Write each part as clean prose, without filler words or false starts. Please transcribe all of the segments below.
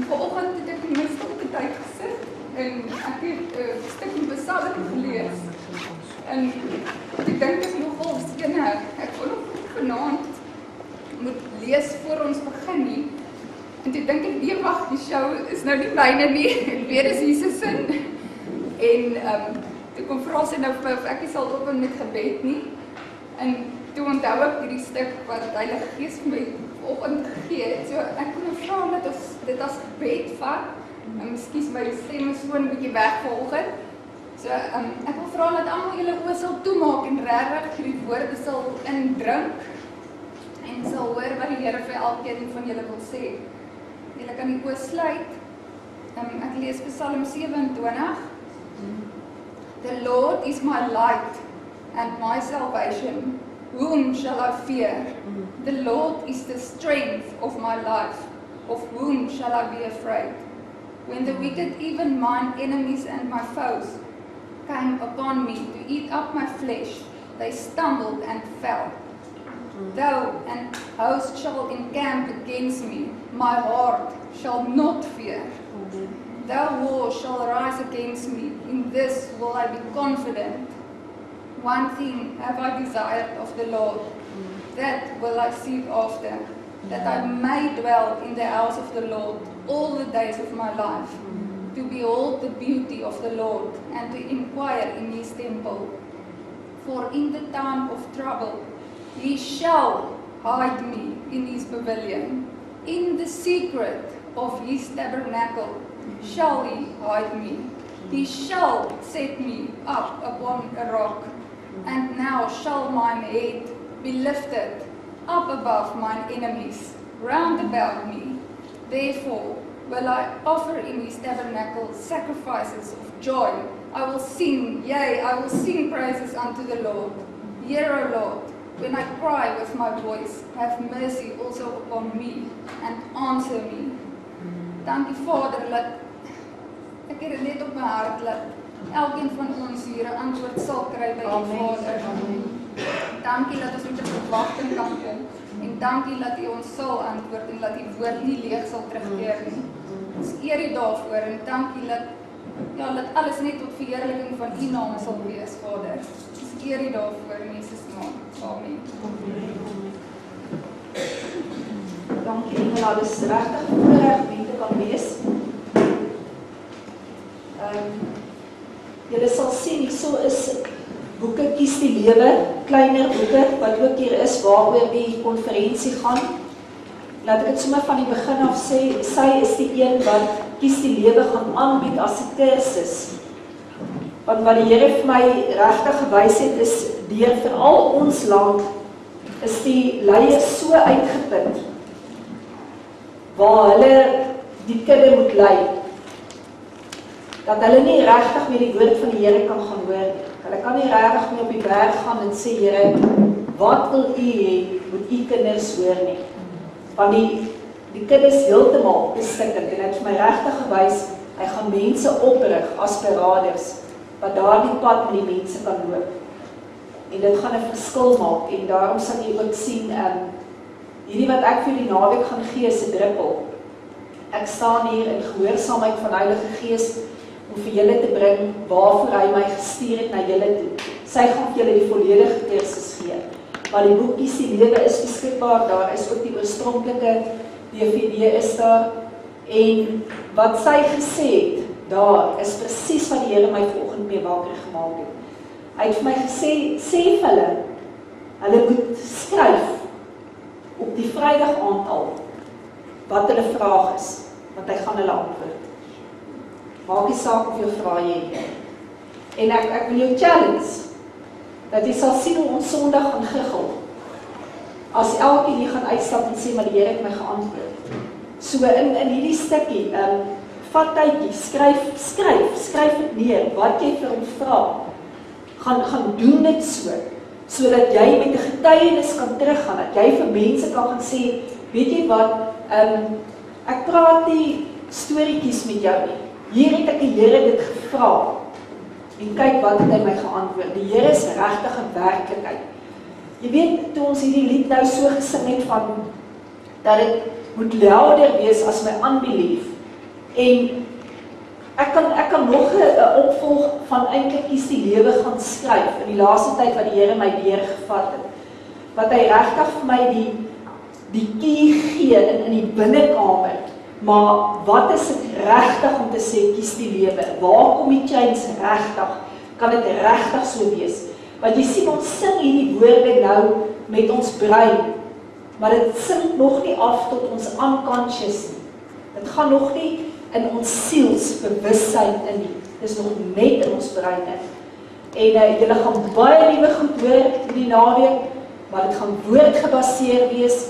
Vanoggend het ek in my stilte tyd gesit en ek het 'n stuk in Psalm gelees. En ek dink dit is nogal skene. Ek wil nog vanaand moet lees voor ons begin nie. En toe dink ek, nee wag, die show is nou nie myne nie. Ek weet dis Jesus se. En toe kom vra sy nou vir my of ek nie sal open met gebed nie. En toe onthou ek hierdie stuk wat die Heilige Gees vir my vanoggend gegee het. So ek kon nou vra dat ons dit as gebed vat. En miskien my stem is so 'n bietjie weg vanoggend. So ek wil vra dat almal julle oë sal toemaak en regtig hierdie woorde sal indrink en sal hoor wat die Here vir elkeen van julle wil sê. Julle kan die oë sluit. Ek lees Psalm 27. The Lord is my light and my salvation. Whom shall I fear? The Lord is the strength of my life. Of whom shall I be afraid? When the wicked, even mine enemies and my foes, came upon me to eat up my flesh, they stumbled and fell. Though an host shall encamp against me, my heart shall not fear. Though war shall rise against me, in this will I be confident. One thing have I desired of the Lord, that will I seek after, that I may dwell in the house of the Lord all the days of my life, to behold the beauty of the Lord, and to inquire in his temple. For in the time of trouble, he shall hide me in his pavilion. In the secret of his tabernacle shall he hide me. He shall set me up upon a rock. And now shall mine head be lifted up above mine enemies round about me. Therefore will I offer in his tabernacle sacrifices of joy. I will sing, yea, I will sing praises unto the Lord. Hear, O Lord, when I cry with my voice, have mercy also upon me and answer me. Dankie Vader, dat ek het net op my hart dat elkeen van ons hier 'n antwoord sal kry by U Vader. Dankie dat ons met 'n verwagting kan kom. En dankie dat U ons sal antwoord en dat U woord nie leeg sal terugkeer nie. Ons eer U daarvoor en dankie dat alles net tot verheerliking van U naam sal wees, Vader. Ons eer U daarvoor in Jesus naam. Amen. Dankie Engela, dis regtig voorreg om te kan wees. Julle sal sien, hierso is boeke Kies die Lewe, kleiner boeke, wat ook hier is, waaroor die konferensie gaan. Laat ek het sommer van die begin af sê, sy is die een wat Kies die Lewe gaan aanbied as 'n kursus. Want wat die Here vir my regtig gewys het, is deur veral ons land, is die leiers so uitgeput, waar hulle die kudde moet lei, dat hulle nie regtig meer die woord van die Here kan gaan hoor. Hulle kan nie regtig meer op die berg gaan en sê, Here, wat wil U hê, moet U kinders hoor nie. Want die kinders heeltemal bestikkend, en hy het vir my regtig gewys, hy gaan mense oprig as beraders, wat daardie pad met die mense kan loop. En dit gaan 'n verskil maak, en daarom sal jy ook sien, hierdie wat ek vir die naweek gaan gee, is 'n druppel. Ek staan hier in gehoorsaamheid van Heilige Gees, om vir julle te bring waarvoor hy my gestuur het na julle toe. Sy gaan vir julle die volledige kursus gee. Maar die boek Kies die Lewe is beskikbaar, daar is ook die oorspronklike DVD is daar. En wat sy gesê het, daar is presies wat die Here my vanoggend mee wakker gemaak het. Hy het vir my gesê, sê vir hulle moet skryf op die Vrydag aand al, wat hulle vraag is, want hy gaan hulle antwoord. Maak die saak of jy vra jy nie. En ek wil jou challenge, dat jy sal sien hoe ons Sondag gaan giggel, as elkeen hier gaan uitstap en sê, maar die Here het my geantwoord. So in hierdie stukkie, vat tydjie, skryf dit neer, wat jy vir hom vra, gaan doen dit sodat jy met 'n getuienis kan teruggaan, dat jy vir mense kan gaan sê, weet jy wat, ek praat nie storieetjies met jou nie. Hier het ek die Here dit gevra, en kyk wat het hy my geantwoord. Die Here is regtig 'n werklikheid. Jy weet, toe ons hierdie lied nou so gesing het van, dat dit moet louder wees as my unbelief, En ek kan nog 'n opvolg van eintlik Kies die Lewe gaan skryf in die laaste tyd wat die Here my deurgevat het. Wat hy regtig vir my die key gee in die binnekamer. Maar wat is dit regtig om te sê Kies die Lewe? Waar kom die change regtig? Kan dit regtig so wees? Want jy sien ons sing hierdie woorde nou met ons brein, maar dit sink nog nie af tot ons unconscious nie. Dit gaan nog nie in ons sielsbewussyn in nie. Dit is nog net in ons brein in. En julle gaan baie nuwe goed hoor in die naweek, maar dit gaan woordgebaseer wees.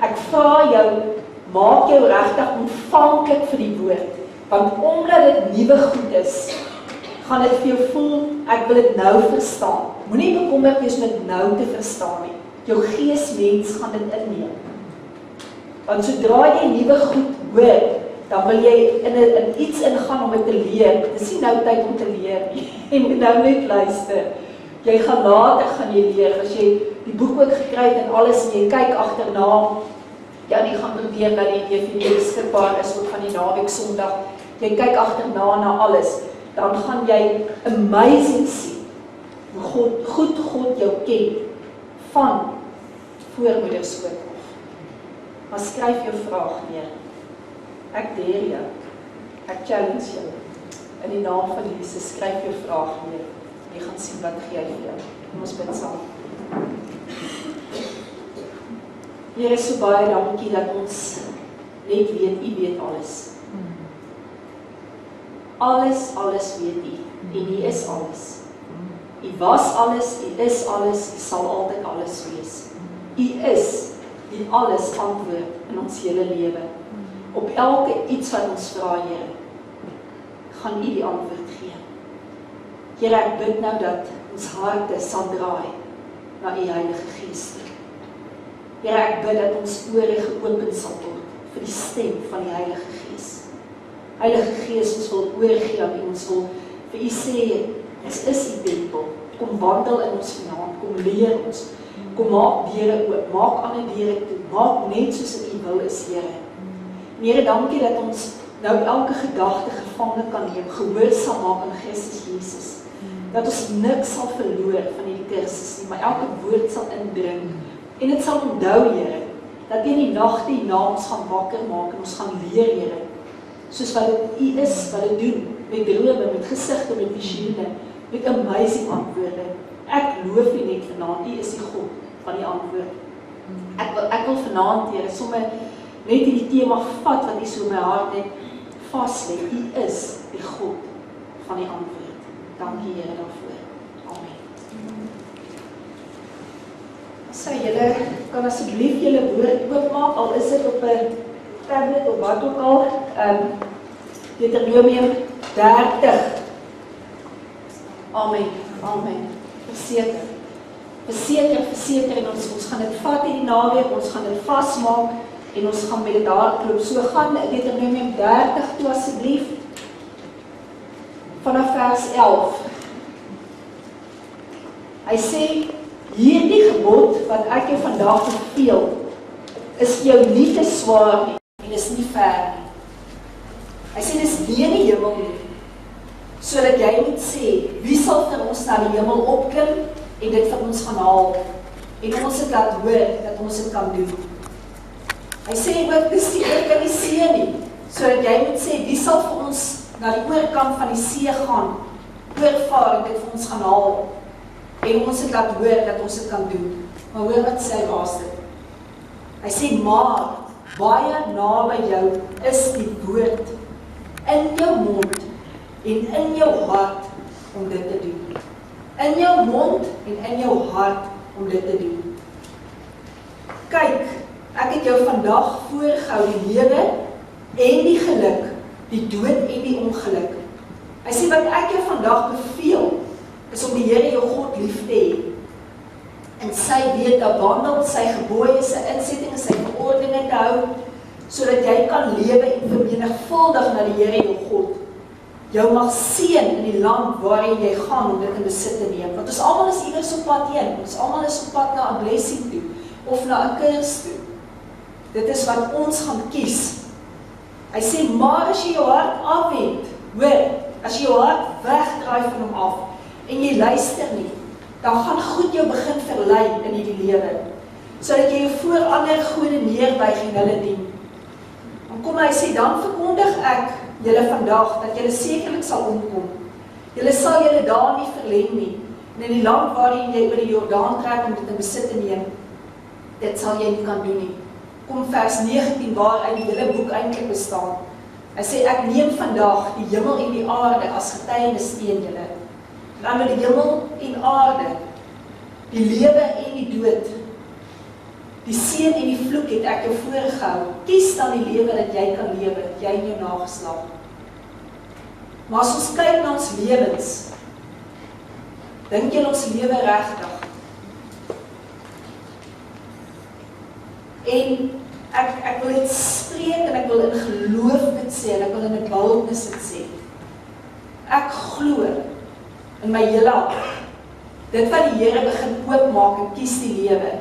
Ek vra jou, maak jou regtig ontvanklik vir die woord, want omdat dit nuwe goed is, gaan dit vir jou voel, ek wil dit nou verstaan. Moenie bekommerd wees met nou te verstaan nie. Jou geesmens gaan dit inneem. Want sodra jy nuwe goed hoor, dan wil jy in iets ingaan om dit te leer. Dit is nie nou tyd om te leer nie. Jy moet nou net luister. Jy gaan later gaan jy leer, as jy die boek ook gekry het en alles, en jy kyk agterna, ja, die gaan probeer dat die DVD beskikbaar is, ook van die naweek Sondag, jy kyk agterna na alles, dan gaan jy amazing sien, hoe goed God jou ken, van voormoederskoot af. Maar skryf jou vraag neer. Ek dare jou, ek challenge jou, in die naam van Jesus, skryf jou vraag neer, jy gaan sien wat gee hy vir jou. Kom ons bid saam. Here, so baie dankie dat ons net weet, U weet alles. Alles weet U, en U is alles. U was alles, U is alles, U sal altyd alles wees. U is die alles antwoord in ons hele lewe. Op elke iets wat ons vra, Here, gaan U die antwoord gee. Here, ek bid nou dat ons harte sal draai na U Heilige Gees. Here, ek bid dat ons ore geopen sal word vir die stem van die Heilige Gees. Heilige Gees, ons wil oorgee aan U, ons wil vir U sê, ons is U tempel. Kom wandel in ons vanaand, kom leer ons, kom maak deure oop, maak ander deure toe, maak net soos in U wil is, Here. Here, dankie dat ons nou elke gedagte gevange kan neem, gehoorsaam maak aan Christus Jesus. Dat ons niks sal verloor van die kursus nie, maar elke woord sal indring. En dit sal onthou, Here, dat in die nagte hierna ons gaan wakker maak en ons gaan leer, Here, soos wat dit U is, wat dit doen, met drome, met gesigte, met visioene, met amazing antwoorde. Ek loof U net vanaand, U is die God van die antwoord. Ek wil vanaand, Here, sommer net die tema vat wat U so my hart net vaslê. U is die God van die antwoord. Dankie, Here, daarvoor. Amen. Sy, julle kan asseblief julle woord oopmaak, al is dit op 'n tablet of wat ook al. Deuteronomium 30. Amen. Amen. Verseker, en ons gaan dit vat hierdie naweek, ons gaan dit vasmaak, en ons gaan met dit hardloop. So gaan Deuteronomium 30 toe asseblief, vanaf vers 11. Hy sê, hierdie gebod wat ek jou vandag beveel, is vir jou nie te swaar nie, en is nie ver nie. Hy sê, dis nie in die hemel nie, sodat jy moet sê, wie sal vir ons na die hemel opklim, en dit vir ons gaan haal, en ons het laat hoor, dat ons dit kan doen. Hy sê ook, dis die organiseer nie, sodat jy moet sê, wie sal vir ons na die oorkant van die see gaan, oorvaar en dit vir ons gaan haal, en ons het laat hoor dat ons dit kan doen. Maar hoor wat sê hy laaste. Hy sê, maar baie naby jou is die woord in jou mond en in jou hart om dit te doen. In jou mond en in jou hart om dit te doen. Kyk, ek het jou vandag voorgehou die lewe en die geluk, die dood en die ongeluk. Hy sê, wat ek jou vandag beveel, is om die Here jou God lief te hê, en sy weet te wandel, sy gebooie, sy insettinge, sy verordeninge te hou, sodat jy kan lewe en vermenigvuldig na die Here jou God. Jou mag seën in die land waarin jy gaan om dit in besit te neem. Want ons almal is iewers op pad heen, ons almal is op pad na 'n blessing toe, of na 'n kurs toe. Dit is wat ons gaan kies. Hy sê, maar as jy jou hart afwend, hoor, as jy jou hart wegdraai van hom af, en jy luister nie, dan gaan goed jou begin verlei in die lewe, sodat jy jou voor ander gode neerbuig en hulle dien. Dan kom hy sê, dan verkondig ek julle vandag, dat julle sekerlik sal omkom. Julle sal julle daar nie verleng nie, en in die land waarin jy oor die Jordaan trek om dit in besit te neem, dit sal jy nie kan doen nie. Kom vers 19, waaruit die hele boek eintlik bestaan. Hy sê, ek neem vandag die hemel en die aarde as getuienis teen julle. Dan met die hemel en aarde, die lewe en die dood, die seën en die vloek het ek jou voorgehou. Kies dan die lewe dat jy kan lewe, jy en jou nageslag. Maar as ons kyk na ons lewens, dink jy ons lewe regtig? En ek wil dit spreek en ek wil in geloof dit sê en ek wil in 'n bouldnis dit sê. Ek glo in my hele hart, dit wat die Here begin oopmaak en kies die lewe,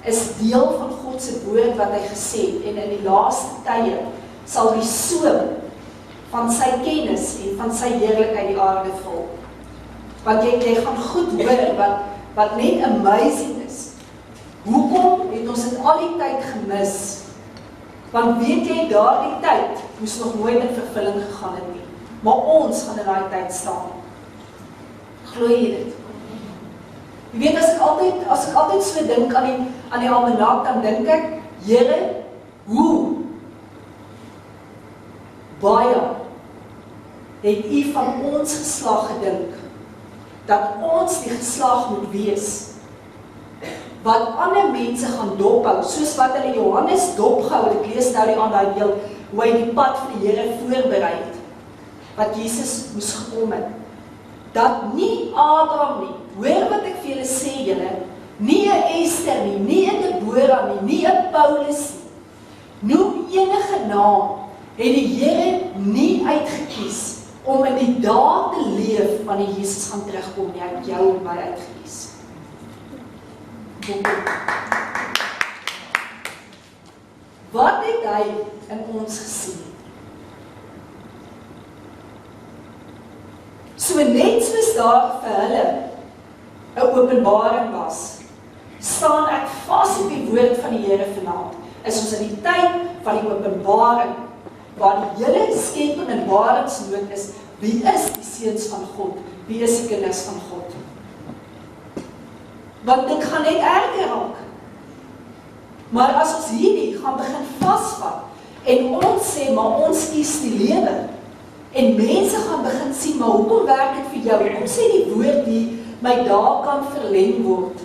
is deel van God se woord wat hy gesê het, en in die laaste tye sal die soem van sy kennis en van sy heerlikheid die aarde vul. Want jy gaan goed hoor wat net amazing is. Hoekom het ons dit al die tyd gemis? Want weet jy, daardie tyd moes nog nooit in vervulling gegaan het nie. Maar ons gaan in daai tyd staan. Glo jy dit? Jy weet, as ek altyd so dink aan die almanak, dan dink ek, Here, hoe baie het U van ons geslag gedink, dat ons die geslag moet wees, wat ander mense gaan dophou, soos wat hulle Johannes dopgehou, ek lees nou die ander deel, hoe hy die pad vir die Here voorbereid, wat Jesus moes gekom het, dat nie Abraham nie, hoor wat ek vir julle sê julle, nie 'n Esther nie 'n Deborah nie 'n Paulus nie, noem enige naam, het die Here nie uitgekies, om in die dae te leef, wanneer Jesus gaan terugkom, jy het jou en my uitgekies. Wat het hy in ons gesien? So net soos daar vir hulle 'n openbaring was, staan ek vas op die woord van die Here vanaand. Is ons in die tyd van die openbaring, waar die hele skepping in baringsnood is, wie is die seuns van God? Wie is die kinders van God? Want dit gaan net erger raak. Maar as ons hierdie gaan begin vasvat, en ons sê, maar ons kies die lewe, en mense gaan begin sien, maar hoekom werk dit vir jou? Hoekom sê die woord die my dae kan verleng word?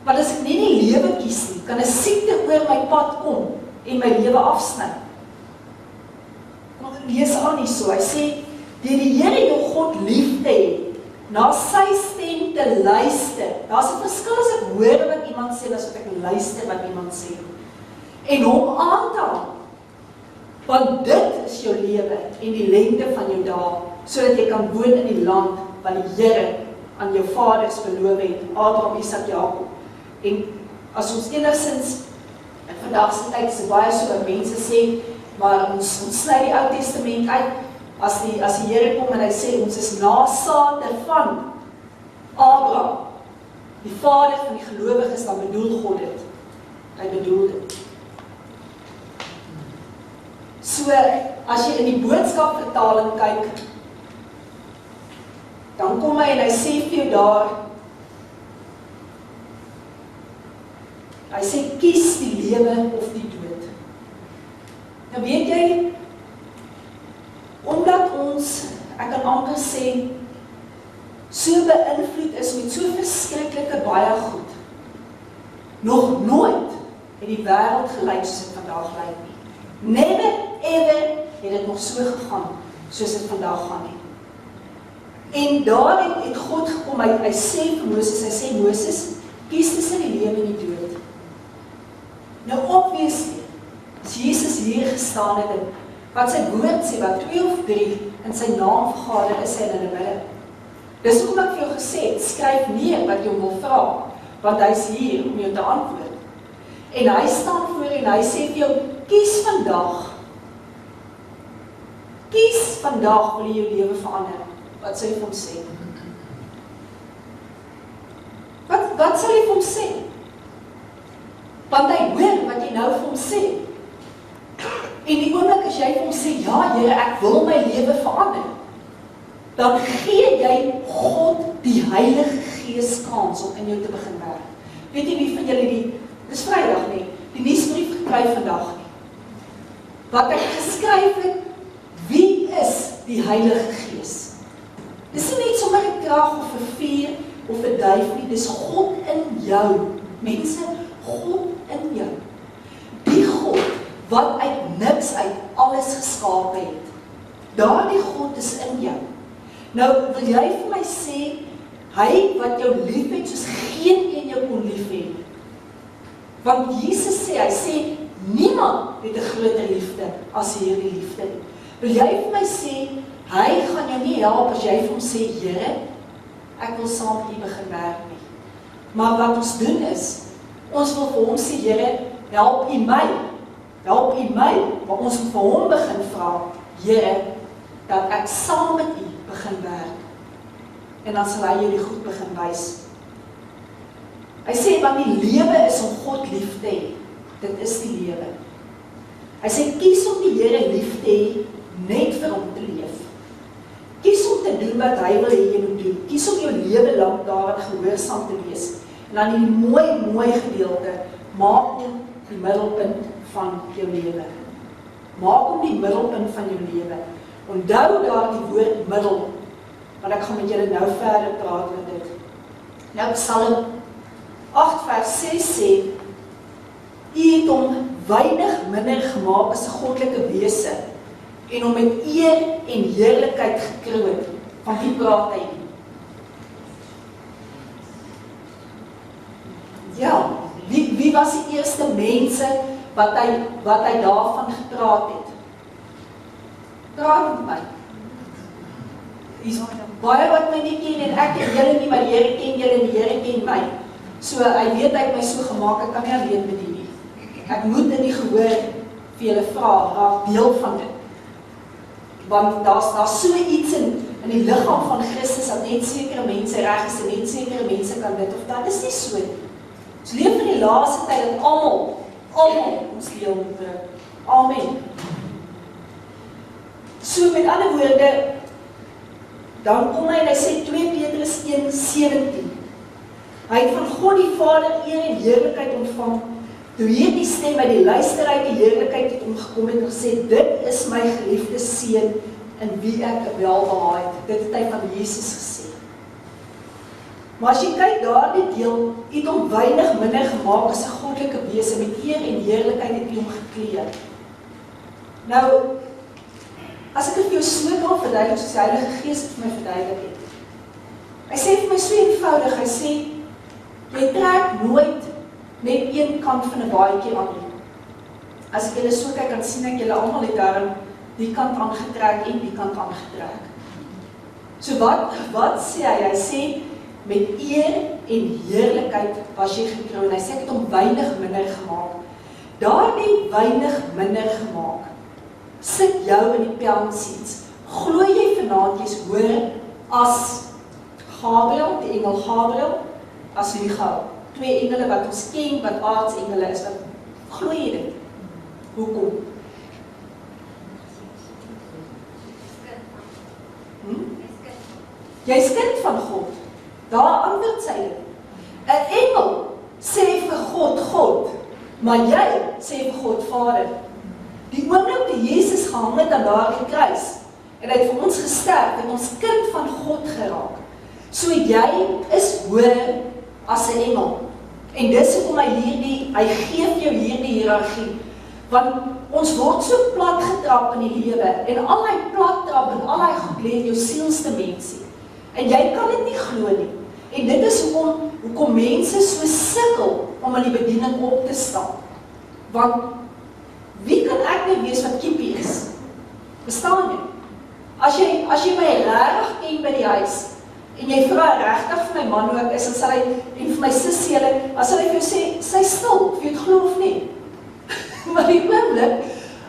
Want as ek nie die lewe kies nie, kan 'n siekte oor my pad kom, en my lewe afsny. Lees aan nie so, hy sê, deur die Here jou God lief te hê, na sy stem te luister. Daar's 'n verskil as ek hoor wat iemand sê, as wat ek luister wat iemand sê. En hom aan te hou. Want dit is jou lewe en die lengte van jou dae, sodat jy kan woon in die land wat die Here aan jou vaders beloof het, Abraham, Isak, Jakob. En as ons enigstens in vandag se tyd is baie so wat mense sê, maar ons sny die Ou Testament uit, as die Here kom en hy sê, ons is nasate van Abraham, die vader van die gelowiges, dan bedoel God dit. Hy bedoel dit. So, as jy in die boodskapvertaling kyk, dan kom hy en hy sê vir jou daar, hy sê, kies die lewe of die dood. Nou weet jy, omdat ons, ek kan amper sê, so beïnvloed is met so verskriklike baie goed. Nog nooit het die wêreld gelyk soos dit vandag lyk nie. Never ever het dit nog so gegaan soos dit vandag gaan nie. En daar het God gekom, hy sê vir Moses, hy sê Moses, kies tussen die lewe en die dood. Nou obviously, as Jesus hier gestaan het, en wat sy woord sê, wat 2 of 3 in sy naam vergader is hy in hulle midde. Dis hoekom ek vir jou gesê het, skryf neer wat jy hom wil vra, want hy is hier om jou te antwoord. En hy staan voor en hy sê vir jou, kies vandag Kies vandag wil jy jou lewe verander. Wat sal jy vir hom sê? Wat sal jy vir hom sê? Want hy hoor wat jy nou vir hom sê. En die oomblik as jy vir hom sê, ja Here, ek wil my lewe verander, dan gee jy God die Heilige Gees kans om in jou te begin werk. Weet jy wie van julle dis Vrydag nie, die nuusbrief gekry vandag nie. Wat ek geskryf het, wie is die Heilige Gees? Dis nie net sommer 'n krag of 'n vuur of 'n duif nie, dis God in jou. Mense, God in jou. Die God wat uit niks uit alles geskape het. Daardie God is in jou. Nou wil jy vir my sê, hy wat jou lief het, soos geen een jou kon lief hê. Want Jesus sê, hy sê, niemand het 'n groter liefde as hierdie liefde. Wil jy vir my sê, hy gaan jou nie help as jy vir hom sê, Here, ek wil saam met U begin werk nie. Maar wat ons doen is, ons wil vir hom sê, Here, help U my. Help U my, maar ons moet vir hom begin vra, Here, dat ek saam met U begin werk. En dan sal hy jou die goed begin wys. Hy sê, want die lewe is om God lief te hê. Dit is die lewe. Hy sê, kies om die Here lief te hê, net vir hom te leef. Kies om te doen wat hy wil hê jy moet doen. Kies om jou lewe lank daarin gehoorsaam te wees. En dan die mooi gedeelte, maak hom die middelpunt van jou lewe. Maak hom die middelpunt van jou lewe. Onthou daar die woord middel, want ek gaan met julle nou verder praat met dit. Nou Psalm 8 vers 6 sê, U het hom weinig minder gemaak as 'n goddelike wese, en hom met eer en heerlikheid gekroon. Van wie praat hy? Ja, wie was die eerste mense wat hy daarvan gepraat het? Praat met my. Baie wat my nie ken, en ek ken julle nie, maar die Here ken julle en die Here ken my. So, hy weet hy het my so gemaak, ek kan nie alleen bedien nie. Ek moet in die gehoor vir julle vra, raak deel van dit. Want daar's so iets in die liggaam van Christus, dat net sekere mense reg is, en net sekere mense kan dit, of dat is nie so nie. Ons leef in die laaste tyd, dat almal ons deel moet bring. Amen. So met ander woorde, dan kom hy en hy sê 2 Petrus 1:17. Hy het van God die Vader eer en heerlikheid ontvang, toe hierdie stem uit die luister uit die heerlikheid het omgekom en gesê, dit is my geliefde seun, in wie ek welbehaag het. Dit het hy van Jesus gesê. Maar as jy kyk daardie deel, het hom weinig minder gemaak as 'n goddelike wese, met eer en heerlikheid het hy hom gekleed. Nou, as ek dit vir jou so kan verduidelik, soos die Heilige Gees het vir my verduidelik het. Hy sê vir my so eenvoudig, hy sê, jy trek nooit net een kant van 'n baadjie aan nie. As ek julle so kyk, kan sien ek julle almal het daarom die kant aangetrek en die kant aangetrek. So wat sê hy? Hy sê, met eer en heerlikheid was jy gekroon. Hy sê, ek het hom weinig minder gemaak. Daardie weinig minder gemaak, sit jou in die pelmseats. Glo jy vanaand jy's hoër as Gabriel, die engel Gabriel, as Michael. 2 engele wat ons ken, wat aardsengele is, wat glo jy dit? Hoekom? Jy's kind van God. Daar antwoord sy dit. 'n Engel sê vir God, maar jy sê vir God, Vader. Die oomblik toe Jesus gehang het aan daardie kruis, en hy het vir ons gesterf, en ons kind van God geraak. So jy is hoër as 'n engel. En dis hoekom hy gee vir jou hierdie hiërargie. Want ons word so plat getrap in die lewe, en al die plat trap en al die goed lê in jou sielsdimensie. En jy kan dit nie glo nie. En dit is hoekom mense so sukkel om in die bediening op te staan. Want wie kan ek nie wees wat kiepie is? Verstaan jy? As jy my regtig ken by die huis, en jy vra regtig vir my man hoe ek is, en sal hy, en vir my sussie, as sal hy vir jou sê, sy stil, of jy het glo of nie. Maar die oomblik,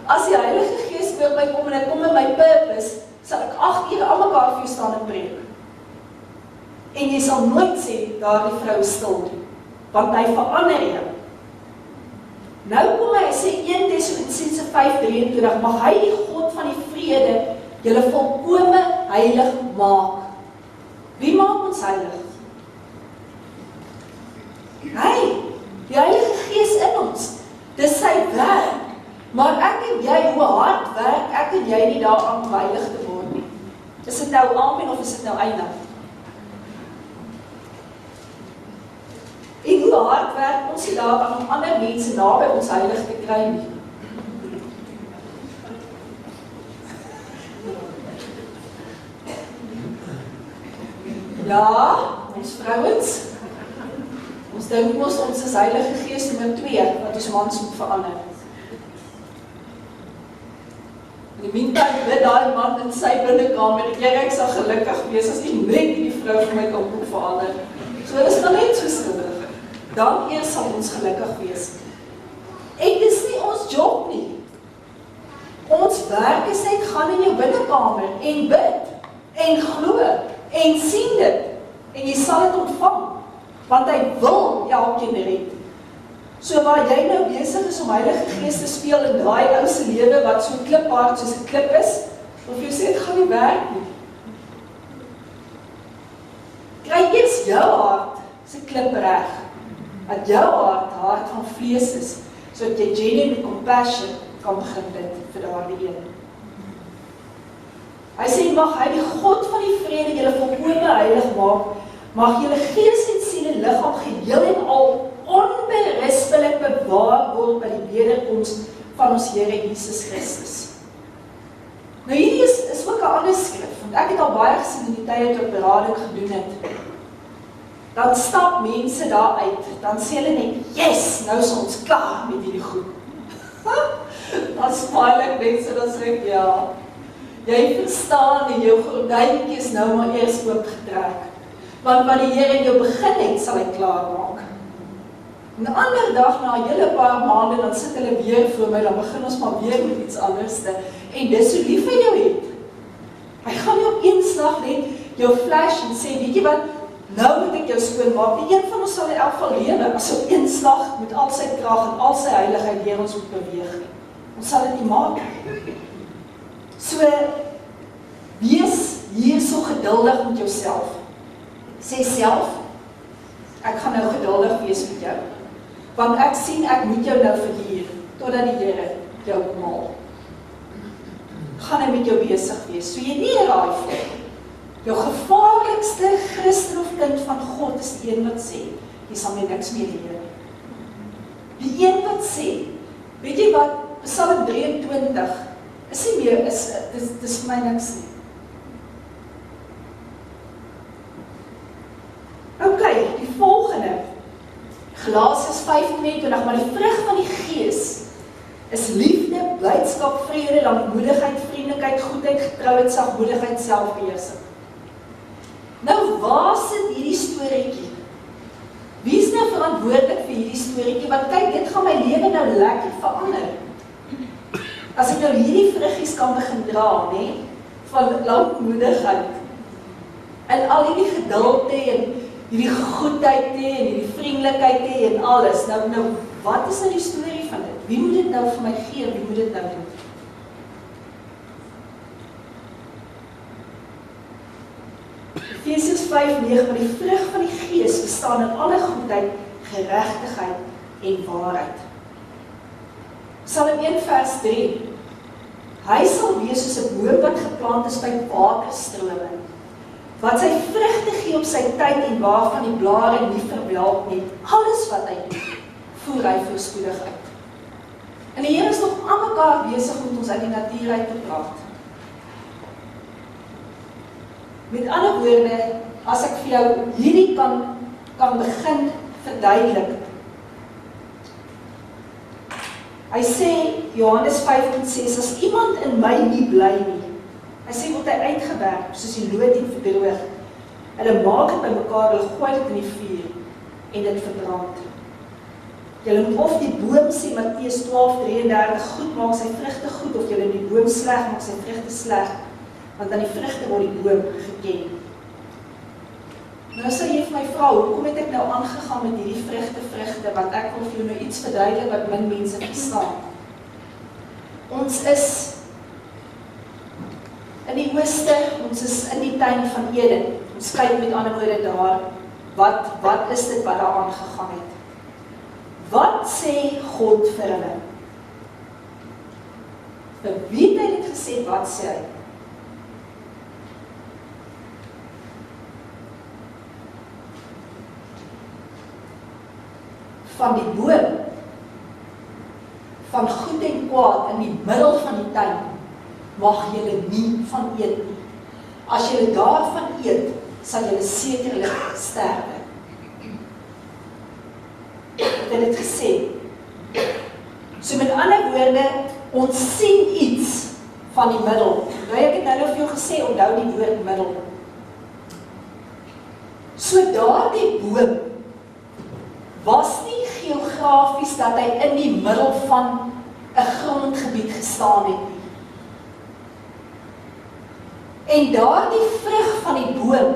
as die Heilige Gees voor my kom en ek kom in my purpose, sal ek 8 ure aan mekaar vir jou staan en preek. En jy sal nooit sê, daardie vrou is stil nie, want hy verander jou. Nou kom hy sê 1 Tessalonisense 5:23, mag hy die God van die vrede julle volkome heilig maak. Wie maak ons heilig? Hy, die Heilige Gees in ons. Dis sy werk. Maar ek en jy, hoe hard werk ek en jy nie daaraan om heilig te word nie? Is dit nou amen of is dit nou einde? En hoe hard werk ons nie daaraan om ander mense naby ons heilig te kry nie? Ja, ons vrouens, ons dink ons is Heilige Gees nummer 2, wat ons mans moet verander. In die meantime bid daai man in sy binnekamer, Here, ek sal gelukkig wees as nie net die vrou vir my kan moet verander. So is dan net so skuldig. Dan eers sal ons gelukkig wees. En dis nie ons job nie. Ons werk is net gaan in jou binnekamer en bid en glo en sien dit en jy sal dit ontvang want hy wil elkeen red. So waar jy nou besig is om Heilige Gees te speel in daai ou se lewe wat so kliphard soos 'n klip is, of jy sê dit gaan nie werk nie. Kry eers jou hart se klip reg. Dat jou hart van vlees is, sodat jy genuine compassion kan begin bid vir daardie een. Hy sê, mag hy die God van die vrede julle volkome heilig maak, mag julle gees en siel en liggaam geheel en al onberispelik bewaar word by die wederkoms van ons Here Jesus Christus. Nou hierdie is ook 'n ander skrif, want ek het al baie gesien in die tye toe ek berading gedoen het. Dan stap mense daar uit, dan sê hulle net, yes, nou is ons klaar met hierdie goed. Dan smile ek mense, dan sê ek, ja, jy verstaan en jou gordyntjie is nou maar eers oopgetrek. Want wat die Here in jou begin het, sal hy klaar maak. En 'n ander dag, na 'n hele paar maande, dan sit hulle weer voor my, dan begin ons maar weer met iets anderste. En dis hoe lief hy jou het. Hy gaan nie op een slag net jou flash en sê, weet jy wat, nou moet ek jou skoonmaak. Die een van ons sal in elk geval lewe, as op een slag met al sy krag en al sy heiligheid deur ons moet beweeg. Ons sal dit nie maak. So, wees hier so geduldig met jouself. Sê self, ek gaan nou geduldig wees met jou. Want ek sien, ek moet jou nou verhier, totdat die Here jou maal. Gaan hy met jou besig wees, so jy nie raai vir. Jou gevaarlikste Christen of kind van God is die een wat sê, jy sal my niks meer leer. Die een wat sê, weet jy wat, Psalm 23, is nie meer, dis vir my niks nie. Ok, die volgende, Galasiërs 5:22, maar die vrug van die Gees is liefde, blydskap, vrede, lankmoedigheid, vriendelikheid, goedheid, getrouheid, sagmoedigheid, selfbeheersing. Nou, waar sit hierdie storieetjie? Wie is nou verantwoordelik vir hierdie storieetjie? Want kyk, dit gaan my lewe nou lekker verander. As ek nou hierdie vruggies kan begin dra, nee, van lankmoedigheid, en al hierdie geduld en hierdie goedheid en hierdie vriendelikheid en alles, nou, wat is nou die storie van dit? Wie moet dit nou vir my gee? Wie moet dit nou doen? Efesiërs 5:9, maar die vrug van die Gees bestaan in alle goedheid, geregtigheid en waarheid. Psalm 1:3, hy sal wees soos 'n boom wat geplant is by waterstrome, wat sy vrugte gee op sy tyd en waarvan die blare nie verwelk nie. Alles wat hy doen, voer hy voorspoedig uit. En die Here is nog aan mekaar besig om ons uit die natuur uit te praat. Met ander woorde, as ek vir jou hierdie kan begin verduidelik. Hy sê, Johannes 5:6, as iemand in my nie bly nie, hy sê, word hy uitgewerp, soos die lood en verdroog. Hulle maak het by mekaar, hulle gooi dit in die vuur, en dit verbrand. Julle moet of die boom sê, Matteus 12:33, goed maak sy vrugte goed, of julle die boom sleg maak sy vrugte sleg, want aan die vrugte word die boom geken. Nou sê jy vir my vrou, hoekom het ek nou aangegaan met hierdie vrugte, want ek wil vir jou nou iets verduidelik wat min mense verstaan. Ons is in die ooste, ons is in die tuin van Eden. Ons kyk met ander woorde daar, wat is dit wat daar aangegaan het? Wat sê God vir hulle? Vir wie het hy dit gesê, wat sê hy? Van die boom, van goed en kwaad in die middel van die tuin, mag julle nie van eet nie. As julle daarvan eet, sal julle sekerlik sterwe. Het hy dit gesê? So met ander woorde, ons sien iets van die middel. Nou ek het nou vir jou gesê, onthou die woord middel. So daardie boom was nie geografies dat hy in die middel van 'n grondgebied gestaan het nie. En daardie vrug van die boom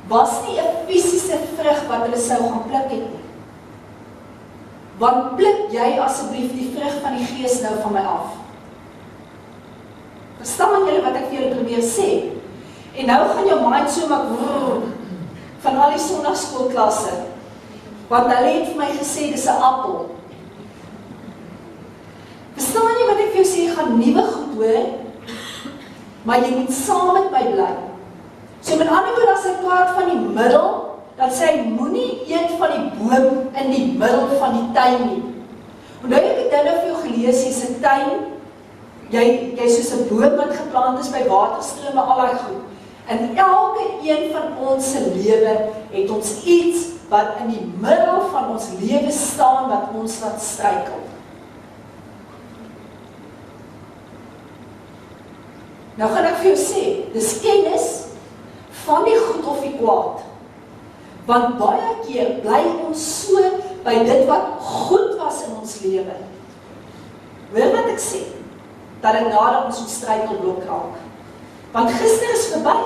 was nie 'n fisiese vrug wat hulle sou gaan pluk het nie. Want pluk jy asseblief die vrug van die Gees nou van my af? Verstaan julle wat ek vir julle probeer sê? En nou gaan jou mind so maak van al die sondagskoolklasse. Want hulle het vir my gesê, dis 'n appel. Verstaan jy wat ek vir jou sê, jy gaan nuwe goed hoor, maar jy moet saam met my bly. So met ander woorde, as ek praat van die middel, dan sê hy, moenie eet van die boom in die middel van die tuin nie. Onthou ek het nou vir jou gelees, jy's 'n tuin, jy soos 'n boom wat geplant is by waterstrome, al daai goed. En elke een van ons se lewe het ons iets wat in die middel van ons lewe staan, wat ons laat struikel. Nou gaan ek vir jou sê, dis kennis van die goed of die kwaad. Want baie keer bly ons so by dit wat goed was in ons lewe. Hoor wat ek sê? Dat dit nadat ons op struikelblok raak. Want gister is verby.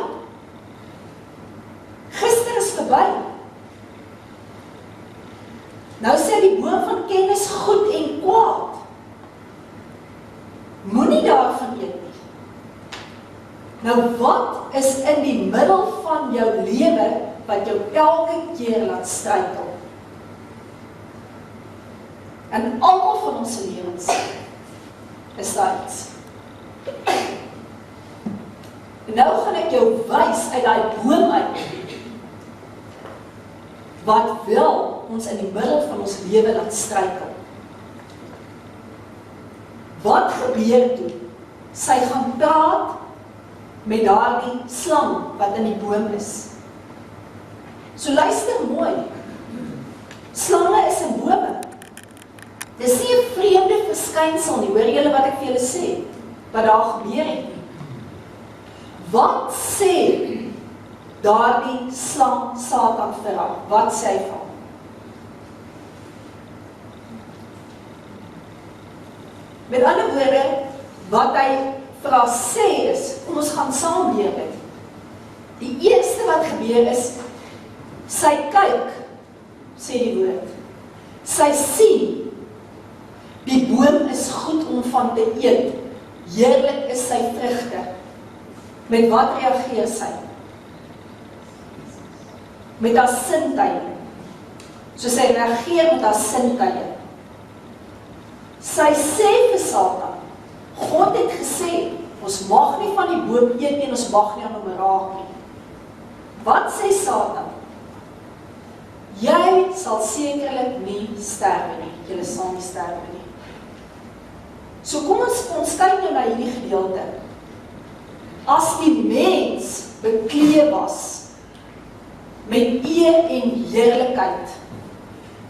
Gister is verby. Nou sê die boom van kennis goed en kwaad. Moenie daarvan eet nie. Nou wat is in die middel van jou lewe wat jou elke keer laat struikel? En almal van ons lewens is daar iets. En nou gaan ek jou wys uit daai boom uit, wat wel ons in die middel van ons lewe laat struikel. Wat gebeur toe? Sy gaan praat met daardie slang wat in die boom is. So luister mooi. Slange is in bome. Dis nie 'n vreemde verskynsel nie, hoor julle wat ek vir julle sê, wat daar gebeur het nie. Wat sê daardie slang Satan vir haar? Wat sê hy vir haar? Met ander woorde, wat hy vir haar sê is, kom ons gaan saam weer dit. Die eerste wat gebeur is, sy kyk, sê die woord, sy sien, die boom is goed om van te eet, heerlik is sy vrugte. Met wat reageer sy? Met haar sintuie. So sy reageer met haar sintuie. Sy sê vir Satan, God het gesê, ons mag nie van die boom eet nie, ons mag nie aan hom raak nie. Wat sê Satan? Jy sal sekerlik nie sterwe nie, jy sal nie sterwe nie. So kom ons kyk nou na hierdie gedeelte. As die mens bekleed was met eer en heerlikheid,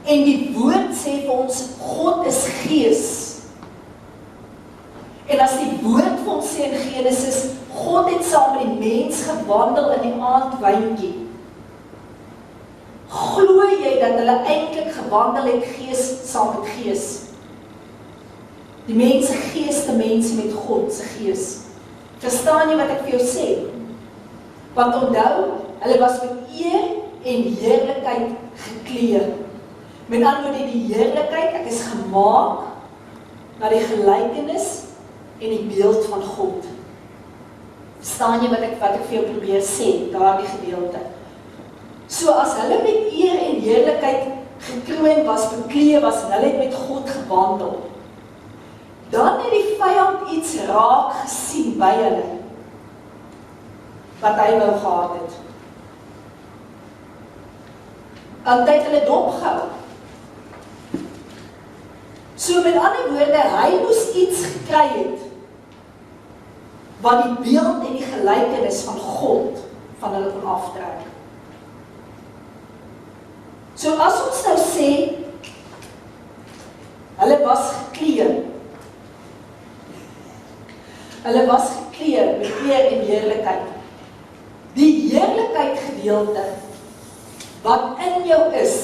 en die woord sê vir ons, God is gees. En as die woord vir ons sê in Genesis, God het saam met die mens gewandel in die aandwyntjie. Glo jy dat hulle eintlik gewandel het gees saam met gees. Die mense gees, die mense met God se gees. Verstaan jy wat ek vir jou sê? Want onthou, hulle was met eer en heerlikheid gekleed. Met ander woorde, die heerlikheid, ek is gemaak na die gelykenis en die beeld van God. Verstaan jy wat ek vir jou probeer sê, daardie gedeelte? So as hulle met eer en heerlikheid gekroon was, bekleed was, en hulle het met God gewandel, dan het die vyand iets raak gesien by hulle, wat hy wou gehad het. En hy het hulle dopgehou. So met ander woorde, hy moes iets gekry het, wat die beeld en die gelykenis van God van hulle kon aftrek. So as ons nou sê, hulle was gekleed. Hulle was gekleed met eer en heerlikheid. Die heerlikheid gedeelte wat in jou is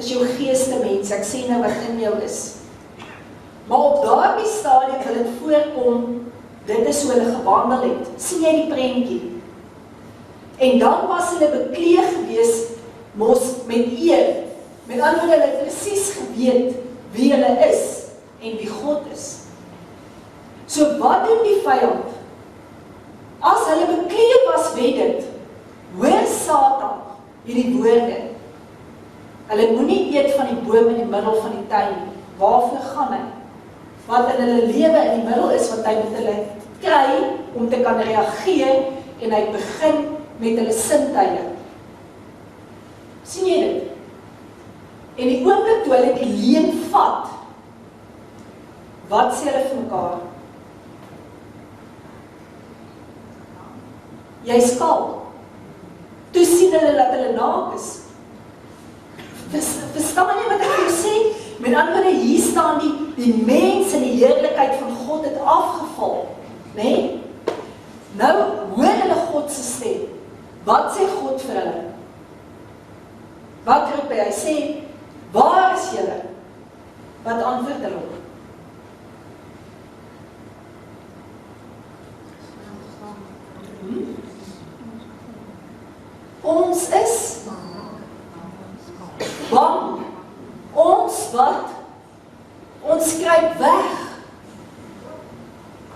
jou geestemens. Ek sê nou wat in jou is. Maar op daardie stadium wil dit voorkom, dit is hoe hulle gewandel het. Sien jy die prentjie? En dan was hulle bekleed gewees, mos met eer. Met ander woorde, hulle presies geweet wie hulle is en wie God is. So wat doen die vyand? As hulle bekleed was met dit, hoor Satan hierdie woorde. Hulle moenie eet van die boom in die middel van die tuin. Waarvoor gaan hy? Wat in hulle lewe in die middel is, wat hy met hulle kry, om te kan reageer, en hy begin met hulle sintuie. Sien jy dit? En die oomblik toe hulle die leuen vat, wat sê hulle vir mekaar? Jy skal. Toe sien hulle dat hulle naak is. Verstaan jy wat ek vir jou sê? Met ander woorde, hier staan die mens en die heerlikheid van God het afgeval. Nee? Nou hoor hulle God se stem. Wat sê God vir hulle? Wat roep hy? Hy sê, waar is julle? Wat antwoord hulle op? Ons is bang. Ons wat? Ons skryf weg.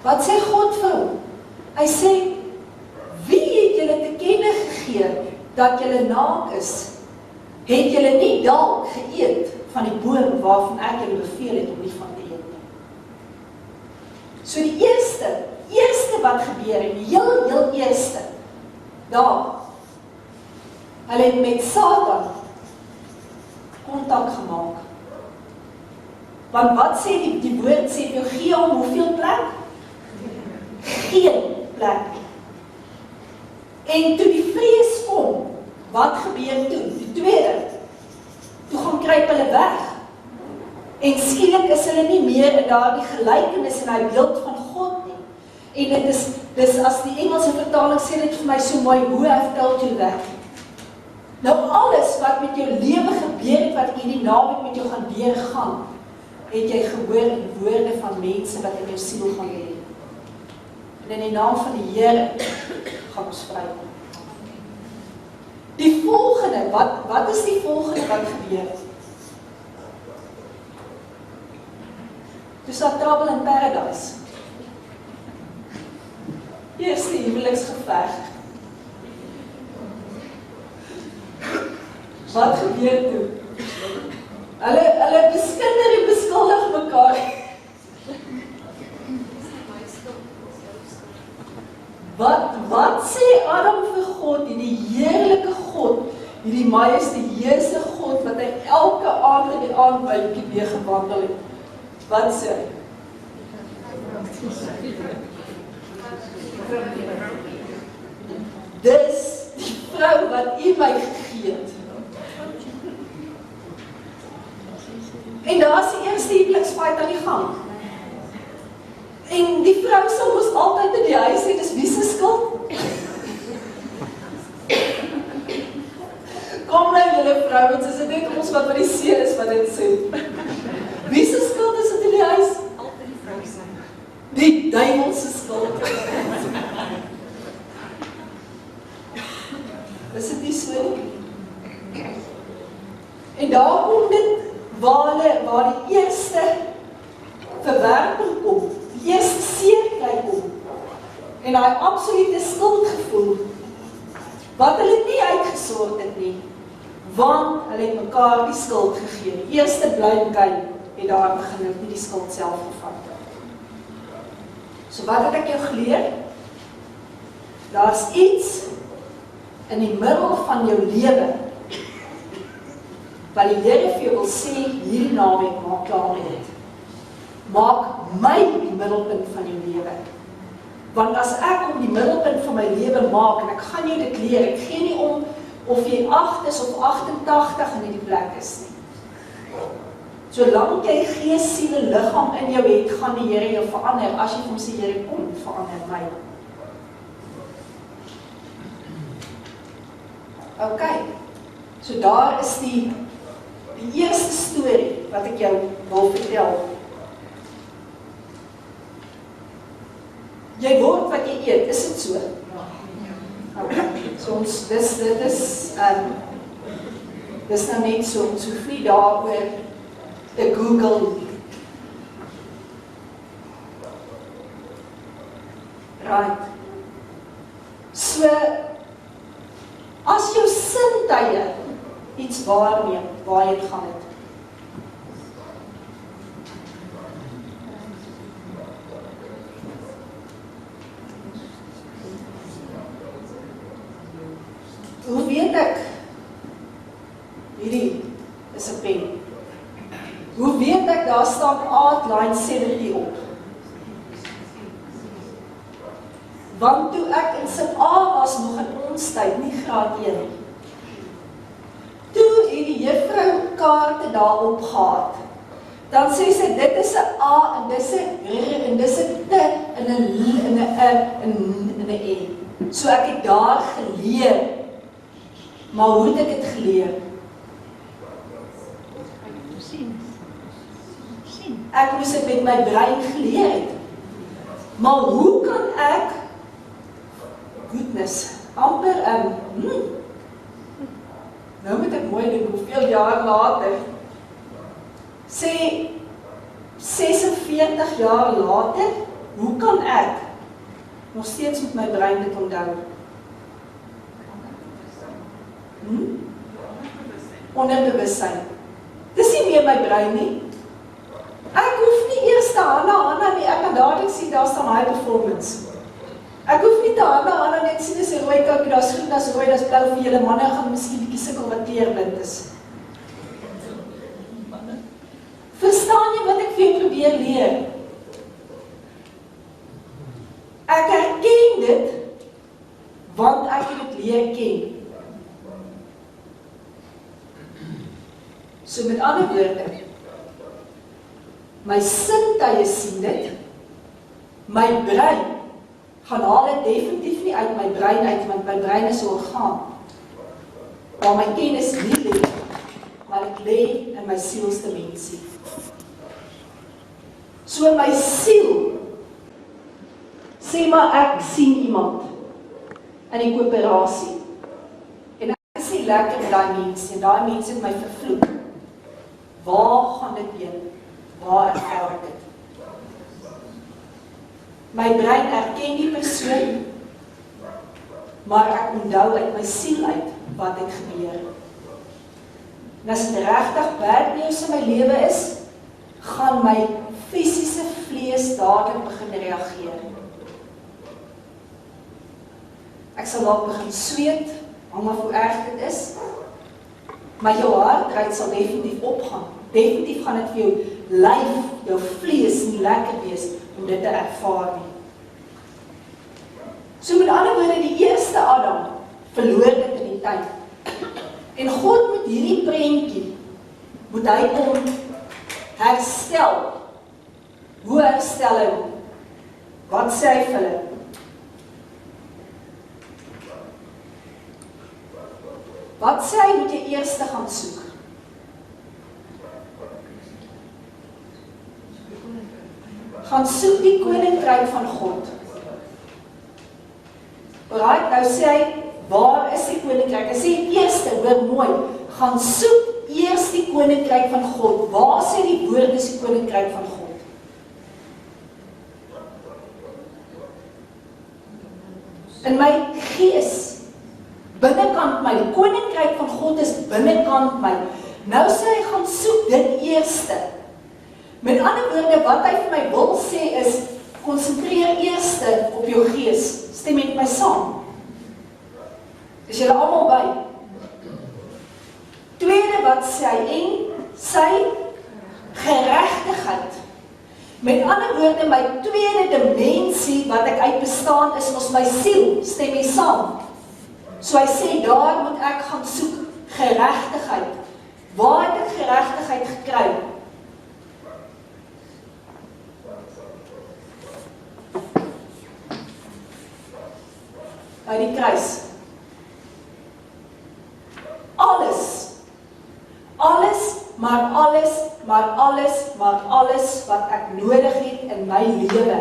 Wat sê God vir hom? Hy sê, wie het julle te kenne gegee dat julle naak is? Het julle nie dalk geëet van die boom waarvan ek julle beveel het om nie van te eet? So die eerste wat gebeur, en die heel eerste, daar, hulle het met Satan kontak gemaak. Want wat sê die woord sê, jou gee om hoeveel plek? Geen plek. En toe die vrees kom, wat gebeur toe? Die tweede, toe gaan kruip hulle weg. En skielik is hulle nie meer in daardie gelykenis en hy beeld van God nie. En dit is as die Engelse vertaling sê dit vir my so mooi, who have told you that? Nou alles wat met jou lewe gebeur het, wat hierdie naweek met jou gaan deurgaan, het jy gehoor in woorde van mense wat in jou siel gaan lê. En in die naam van die Here gaan ons vrykom. Die volgende, wat is die volgende wat gebeur? Dis daar trouble in paradise. Eerste huweliksgeveg. Wat gebeur toe? Hulle beskinder en beskuldig mekaar. Wat sê Adam vir God, die heerlike God, die majestueuse God, wat hy elke aand in die aand by die weer gewandel het? Wat sê hy? Dis die vrou wat u my gegee het. En daar is die eerste huweliksfight aan die gang. En die vrou sal mos altyd in die huis sê, dis wie se skuld? Kom nou julle, julle vrouens, is dit net ons wat by die see is wat dit sê. Wie se skuld is dit in die huis? Altyd die vrou se. Die duiwel se skuld. Is dit nie so nie? En daar kom dit waar die eerste verwerping kom, die eerste seerkry kom, en daai absolute skuldgevoel, wat hulle nie uitgesort het nie, want hulle het mekaar die skuld gegee. Die eerste blindkyn het daar begin, nie die skuld self gevat. So wat het ek jou geleer? Daar's iets in die middel van jou lewe, wat die Here vir jou wil sê, hierdie naweek maak klaar met dit. Maak my die middelpunt van jou lewe. Want as ek om die middelpunt van my lewe maak, en ek gaan jou dit leer, ek gee nie om of jy 8 is of 88 in die plek is nie. Solank jy gees, siel en liggaam in jou het, gaan die Here jou verander, as jy vir hom sê, Here, kom, verander my. Ok, so daar is die eerste storie wat ek jou wil vertel. Jy word wat jy eet, is dit so? Okay. So ons, dit is nou net so, ons hoef nie daaroor te Google. Right. So, as jou sintuie iets waarneem, waar jy het gaan het. Hoe weet ek, hierdie is 'n pen. Hoe weet ek, daar staan outline 70 op? Want toe ek in sin A was, nog in ons tyd, nie graad 1. Toe het die juffrou kaarte daarop gehad. Dan sê sy, dit is 'n A, en dis 'n R, en dis 'n T, en 'n L, en 'n I, en 'n E. So ek het daar geleer. Maar hoe het ek het geleer? Ek moes dit met my brein geleer het. Maar hoe kan ek, goodness, amper, nou moet ek mooi doen, hoeveel jaar later, sê 46 jaar later, hoe kan ek nog steeds met my brein dit onthou? Onderbewussyn. Dis nie meer my brein nie. Ek hoef nie eers te Hanna nie, ek kan dadelik sien, daar staan high performance. Ek hoef nie te Hanna net sien, as 'n rooi kakkie, daar's groen, daar's rooi, daar's blou vir julle manne, gaan miskien bietjie sukkel wat kleurblind is. Verstaan jy wat ek vir jou probeer leer? Ek herken dit, want ek het dit leer ken. So met ander woorde, my sintuie sien dit, my brein gaan haal dit definitief nie uit my brein uit, want my brein is 'n orgaan, waar my kennis nie lê, maar dit lê in my sielsdimensie. So my siel, sê maar ek sien iemand in die koöperasie, en ek sê lekker met daai mens, en daai mens het my vervloek. Waar gaan dit heen? Waar ervaar ek dit? My brein erken die persoon, maar ek onthou uit my siel uit wat het gebeur. En as dit regtig bad news in my lewe is, gaan my fisiese vlees dadelik begin reageer. Ek sal dalk begin sweet, hang af hoe erg dit is, maar jou hartrytme sal definitief opgaan. Definitief gaan dit vir jou lyf, jou vlees nie lekker wees om dit te ervaar nie. So met ander woorde, die eerste Adam verloor dit in die tyd. En God met hierdie prentjie moet hy kom herstel. Hoe herstel hy? Wat sê hy vir hulle? Wat sê hy moet jy eers gaan soek? Gaan soek die koninkryk van God. Alright, nou sê hy, waar is die koninkryk? Hy sê eerste, hoor mooi, gaan soek eers die koninkryk van God. Waar sê die woord is die koninkryk van God? In my gees, binnekant my, die koninkryk van God is binnekant my. Nou sê hy, gaan soek dit eerste. Met ander woorde, wat hy vir my wil sê is, konsentreer eerste op jou gees. Stem met my saam. Is julle almal by? Tweede wat sê hy, en sy geregtigheid. Met ander woorde, my tweede dimensie wat ek uit bestaan is ons my siel. Stem jy saam? So hy sê, daar moet ek gaan soek geregtigheid. Waar het ek geregtigheid gekry? By die kruis. Alles, maar alles wat ek nodig het in my lewe,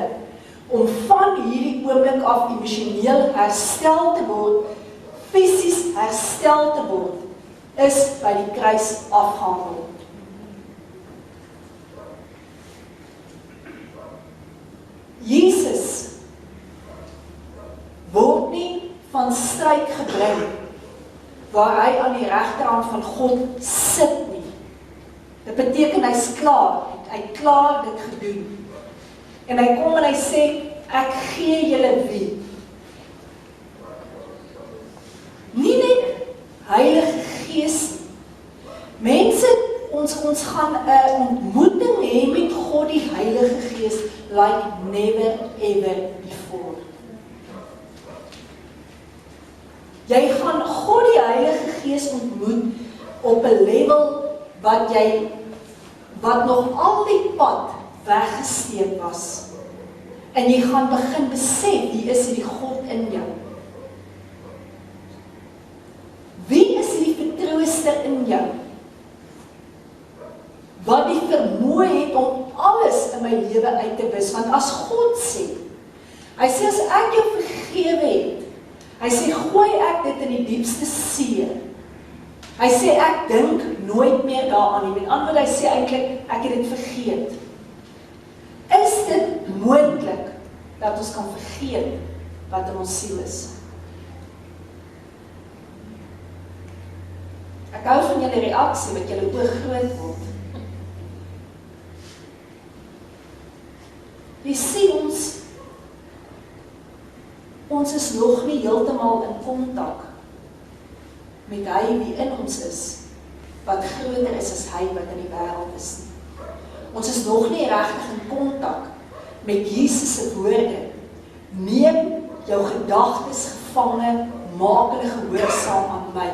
om van hierdie oomblik af emosioneel herstel te word, fisies herstel te word, is by die kruis afgehandel. Jesus word nie van stryd gebring, waar hy aan die regterhand van God sit nie. Dit beteken hy is klaar, hy het klaar dit gedoen. En hy kom en hy sê, ek gee julle wie? Nie net Heilige Gees. Mense, ons gaan 'n ontmoeting hê met God die Heilige Gees, like never ever before. Jy gaan God die Heilige Gees ontmoet op 'n level wat nog al die pad weggesteek was. En jy gaan begin besef, wie is die God in jou? Wie is die vertrooster in jou? Wat die vermoë het om alles in my lewe uit te wis. Want as God sê, hy sê as ek jou vergewe het, hy sê gooi ek dit in die diepste see. Hy sê ek dink nooit meer daaraan nie. Met ander woorde, hy sê eintlik ek het dit vergeet. Is dit moontlik dat ons kan vergeet wat in ons siel is? Ek hou van julle reaksie wat julle oë groot word. Jy sien ons is nog nie heeltemal in kontak met hy wie in ons is, wat groter is as hy wat in die wêreld is nie. Ons is nog nie regtig in kontak met Jesus se woorde. Neem jou gedagtes gevange, maak hulle gehoorsaam aan my.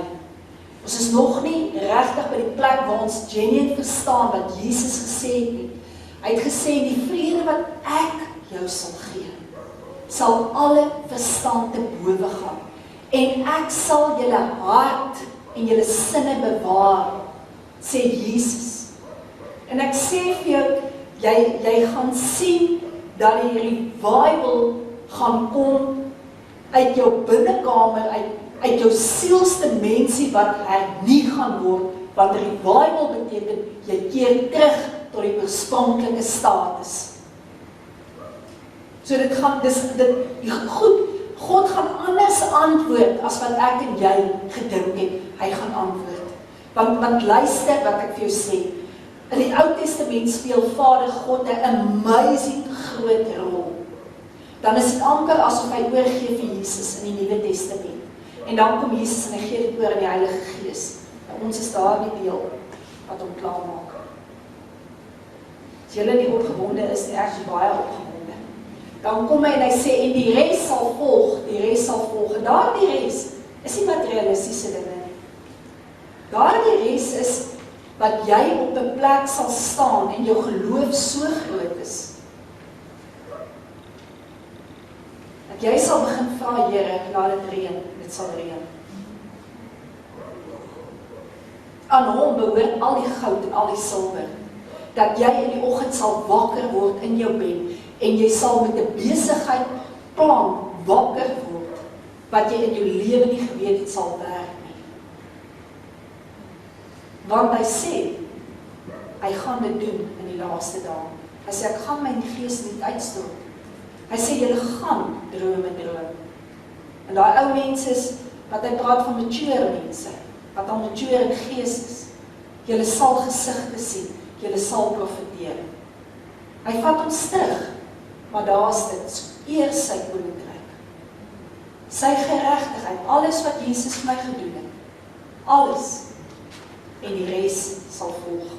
Ons is nog nie regtig by die plek waar ons genuine verstaan wat Jesus gesê het nie. Hy het gesê, die vrede wat ek jou sal gee, sal alle verstand te bowe gaan. En ek sal julle hart en julle sinne bewaar, sê Jesus. En ek sê vir jou, jy gaan sien dat die revival gaan kom uit jou binnekamer, uit jou sielsdimensie wat hernie gaan word, want revival beteken, jy keer terug tot die oorspronklike status. So dit gaan, God gaan anders antwoord as wat ek en jy gedink het, hy gaan antwoord. Want luister wat ek vir jou sê, in die Ou Testament speel Vader God 'n amazing groot rol. Dan is dit amper asof hy oorgee vir Jesus in die Nuwe Testament. En dan kom Jesus en hy gee dit oor in die Heilige Gees. En ons is daar die deel wat hom klaarmaak. As julle nie opgewonde is, ek is baie opgewonde. Dan kom hy en hy sê, en die res sal volg, en daar die res is nie materialistiese dinge nie. Daar die res is wat jy op 'n plek sal staan en jou geloof so groot is. Dat jy sal begin vra, Here, laat dit reën, dit sal reën. Aan hom behoort al die goud en al die silwer. Dat jy in die oggend sal wakker word in jou bed en jy sal met 'n besigheid plan wakker word wat jy in jou lewe nie geweet het sal werk nie. Want hy sê, hy gaan dit doen in die laaste dae. Hy sê, ek gaan my gees nie uitstort. Hy sê, julle gaan drome droom. En daai ou mense is, wat hy praat van mature mense, wat al mature in gees is. Julle sal gesigte sien, julle sal profeteer. Hy vat ons terug, maar daar is dit, eers sy koninkryk. Sy geregtigheid, alles wat Jesus vir my gedoen het, alles, en die res sal volg.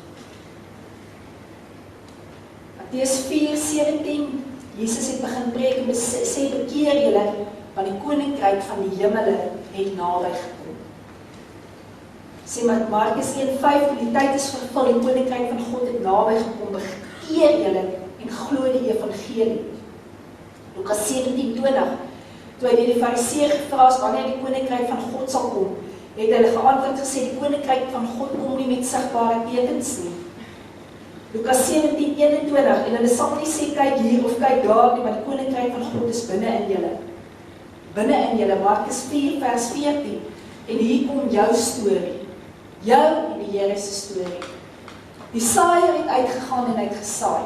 Matteus 4:17, Jesus het begin preek en sê, bekeer julle, want die koninkryk van die hemele het naby gekom. Sê maar Markus 1:5, die tyd is vervul, die koninkryk van God het naby gekom, bekeer julle en glo die evangelie. Lukas 17:20, toe hy die fariseer gevra is, wanneer die koninkryk van God sal kom, het hulle geantwoord gesê, die koninkryk van God kom nie met sigbare tekens nie. Lukas 17:21, en hulle sal nie sê, kyk hier of kyk daar nie, maar die koninkryk van God is binne in julle. Binne in julle, Markus 4:14, en hier kom jou storie. Jou en die Here se storie. Die saaier het uitgegaan en uitgesaai.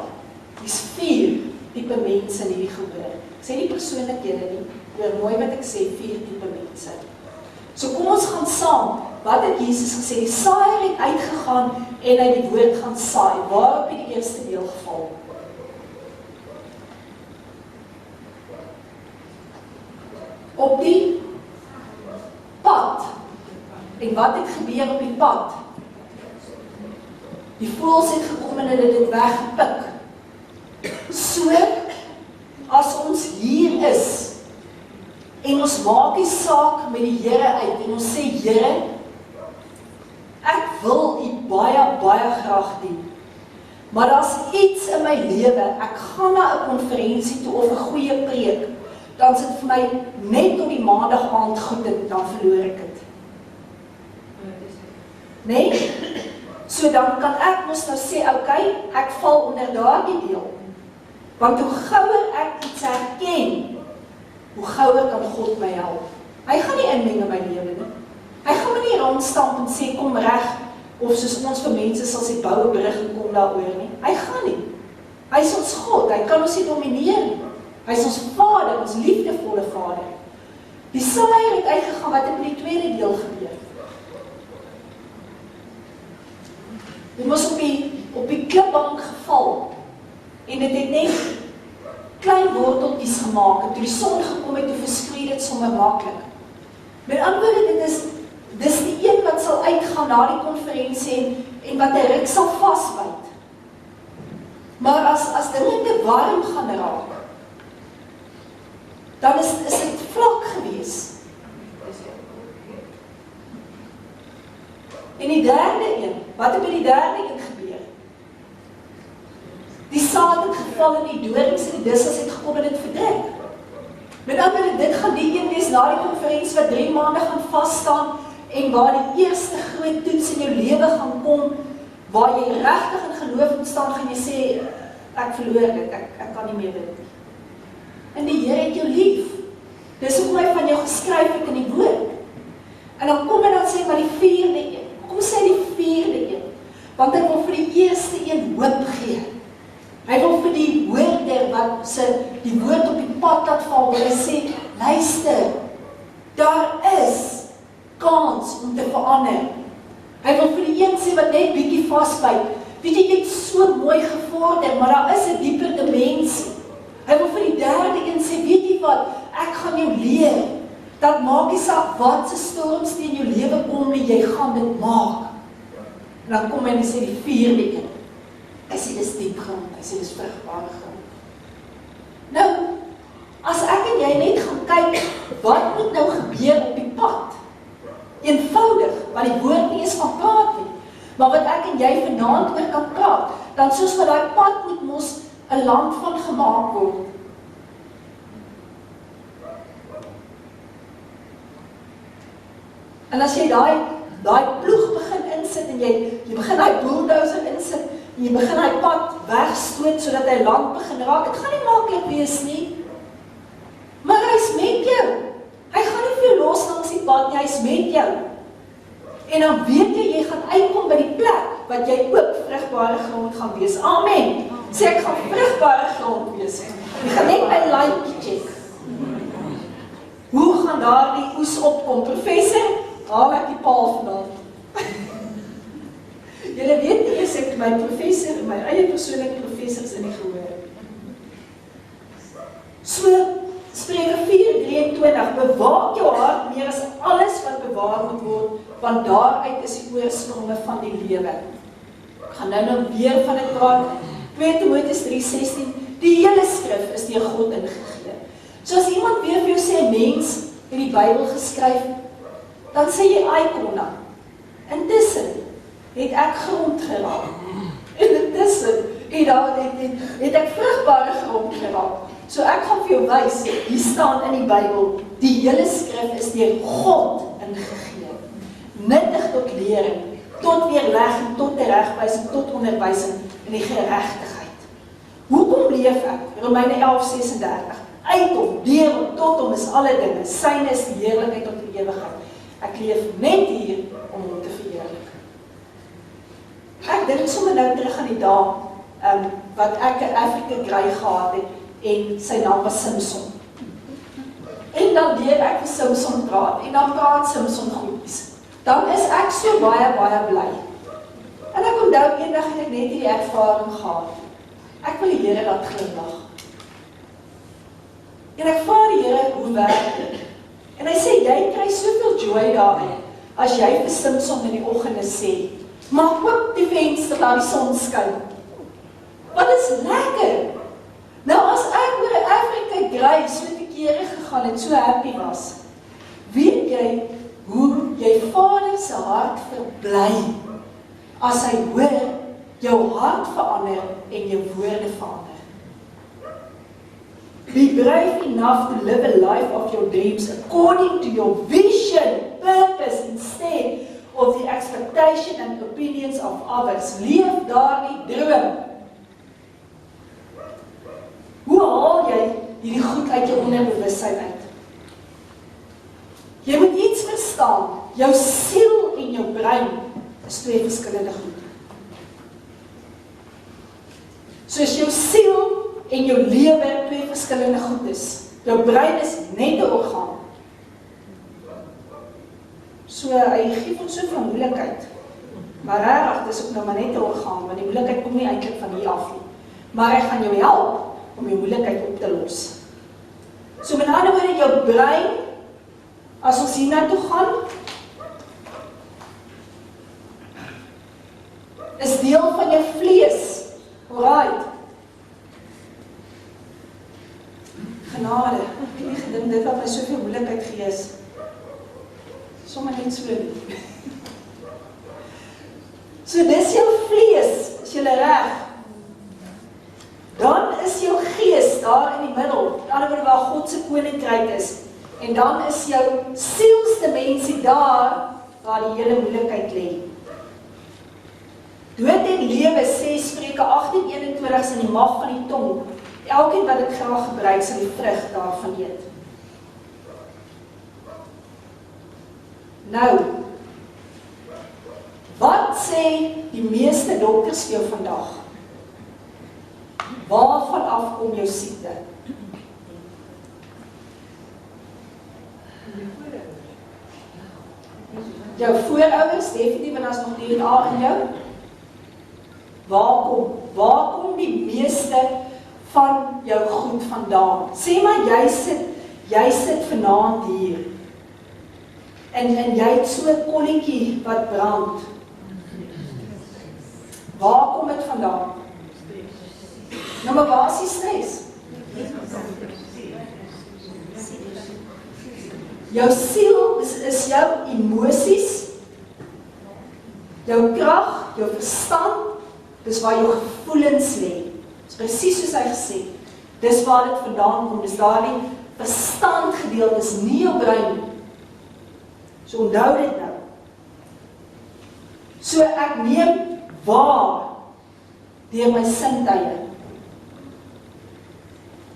Dis 4 tipe mense in hierdie gehoor. Ek sê nie persoonlikhede nie, hoor mooi wat ek sê, 4 tipe mense. So kom ons gaan saam, wat het Jesus gesê? Die saaier het uitgegaan en hy die woord gaan saai. Waarop het die eerste deel geval? Op die pad. En wat het gebeur op die pad? Die voëls het gekom en hulle dit weggepik. So, as ons hier is, en ons maak die saak met die Here uit, en ons sê, Here, ek wil U baie, baie graag dien. Maar daar's iets in my lewe, ek gaan na 'n konferensie toe of 'n goeie preek, dan is dit vir my net tot die maandag aand goed en dan verloor ek dit. Nee? So dan kan ek mos nou sê, okay, ek val onder daardie deel. Want hoe gouer ek iets herken, hoe gouer kan God my help. Hy gaan nie inmeng in my lewe nie. Hy gaan my nie rondstamp en sê, kom reg, of soos ons vir mense sal sê, bou 'n brug en kom daaroor nie. Hy gaan nie. Hy is ons God, hy kan ons nie domineer nie. Hy is ons Vader, ons liefdevolle Vader. Die saaier het uitgegaan, wat het met die tweede deel gebeur? Hy was op die klipbank geval, en dit het net klein worteltjies gemaak, en toe die son gekom het, toe verskroei dit sommer maklik. Met ander woorde, dis die een wat sal uitgaan na die konferensie, en wat 'n ruk sal vasbyt. Maar as dinge te warm gaan raak, dan is dit vlak gewees. En die derde een, wat het met die derde een gebeur? Die saad het geval in die dorings en die dissels het gekom en het verdruk. Met ander woorde, dit gaan die een wees na die konferensie wat 3 maande gaan vasstaan en waar die eerste groot toets in jou lewe gaan kom, waar jy regtig in geloof moet staan, gaan jy sê, ek verloor dit, ek kan nie meer dit nie. En die Here het jou lief. Dis hoe hy van jou geskryf het in die woord. En dan kom hy dan sê, maar die vierde een. Kom sê die vierde een. Want hy wil vir die eerste een hoop gee. Hy wil vir die hoorder wat die woord op die pad laat val, waar hy sê, luister, daar is kans om te verander. Hy wil vir die een sê wat net bietjie vasbyt. Weet jy, jy het so mooi gevorder, maar daar is 'n dieper dimensie. Hy wil vir die derde een sê, weet jy wat, ek gaan jou leer, dat maak nie saak wat se storms teen jou lewe kom nie, jy gaan dit maak. En dan kom hy en sê die vierde een. Hy sê, dis diep grond, hy sê, dis vrugbare grond. Nou, as ek en jy net gaan kyk, wat moet nou gebeur op die pad? Eenvoudig, want die woord nie is van praat nie, maar wat ek en jy vanaand oor kan praat, dan soos wat die pad moet mos 'n land van gemaak word. En as jy daai ploeg begin insit en jy begin hy bulldozer insit en jy begin hy pad wegstoot sodat hy land begin raak. Dit gaan nie maklik wees nie. Maar hy is met jou. Hy gaan nie vir jou los langs die pad nie, hy is met jou. En dan weet jy gaan uitkom by die plek wat jy ook vrugbare grond gaan wees. Amen. Sê ek gaan vrugbare grond wees. Jy gaan net my laaitjie check. Hoe gaan daar die oes opkom? Professor, haal ek die paal vandaan. Julle weet nie eens ek my professor, my eie persoonlike professors in die gehoor. So, Spreuke 4:23, bewaak jou hart meer as alles wat bewaar moet word, want daaruit is die oorspronge van die lewe. Ek gaan nou weer van dit praat. 2 Timoteus 3:16, die hele skrif is deur God ingegee. So as iemand weer vir jou sê, mens het die Bybel geskryf, dan sê jy Aikona. Intussen het ek grond geraak. En intussen het ek vrugbare grond geraak. So ek gaan vir jou wys, hier staan in die Bybel, die hele skrif is deur God ingegee. Nuttig tot lering, tot weerlegging, tot teregwysing, tot onderwysing in die geregtigheid. Hoekom leef ek? Romeine 11:36. Uit hom, deel hom, tot hom is alle dinge. Syne is die heerlikheid tot die ewigheid. Ek leef net hier om hom te verheerlik. Ek dink sommer nou terug aan die dae wat ek 'n Afrika Grey gehad het en sy naam was Simpson. En dan leer ek vir Simpson praat en dan praat Simpson goedjies. Dan is ek so baie bly. En ek onthou eendag het ek net hierdie ervaring gehad. Ek wil die Here laat glimlag. En ek vra die Here, hoe werk dit? En hy sê, jy kry soveel joy daarin, as jy vir Simpson in die oggende sê, maak oop die venster, laat die son skyn. Wat is lekker! Nou as ek oor 'n Afrika Grey so te kere gegaan het, so happy was, weet jy hoe jy Vader se hart verbly, as hy hoor, jou hart verander en jou woorde verander. Be brave enough to live a life of your dreams according to your vision, purpose, instead of the expectation and opinions of others. Leef daardie droom. Hoe haal jy hierdie goed uit jou onderbewussyn uit? Jy moet iets verstaan. Jou siel en jou brein is 2 verskillende goed. Soos jou siel en jou lewe 2 verskillende goed is. Jou brein is net 'n orgaan. So hy gee ons soveel moeilikheid. Maar regtig is ook nou maar net 'n orgaan, want die moeilikheid kom nie eintlik van hier af nie. Maar hy gaan jou help om jou moeilikheid op te los. So met ander woorde, jou brein, as ons hier na toe gaan, is deel van jou vlees. Alright. Genade, ek het nie gedink dit wat my soveel moeilikheid gee is. Sommige net so nie. So dis jou vlees, is jy reg. Dan is jou gees daar in die middel, met ander woorde waar God se koninkryk is. En dan is jou sielsdimensie daar waar die hele moeilikheid lê. Dood en lewe sê Spreuke 18:21 in die mag van die tong. Elkeen wat dit graag gebruik, sal die vrug daarvan eet. Nou, wat sê die meeste dokters vir jou vandag? Waarvan af kom jou siekte? Jou voorouers, definitief, en as nog DNA in jou. Waar kom die meeste van jou goed vandaan? Sê maar, jy sit vanaand hier, en jy het so 'n kolletjie wat brand. Waar kom dit vandaan? Nou, maar waar is die stres? Jou siel is jou emosies, jou krag, jou verstand, dis waar jou gevoelens lê. Dis presies soos hy gesê. Dis waar dit vandaan kom, dis daardie verstand gedeelte, dis nie jou brein. So onthou dit nou. So ek neem waar deur my sintuie.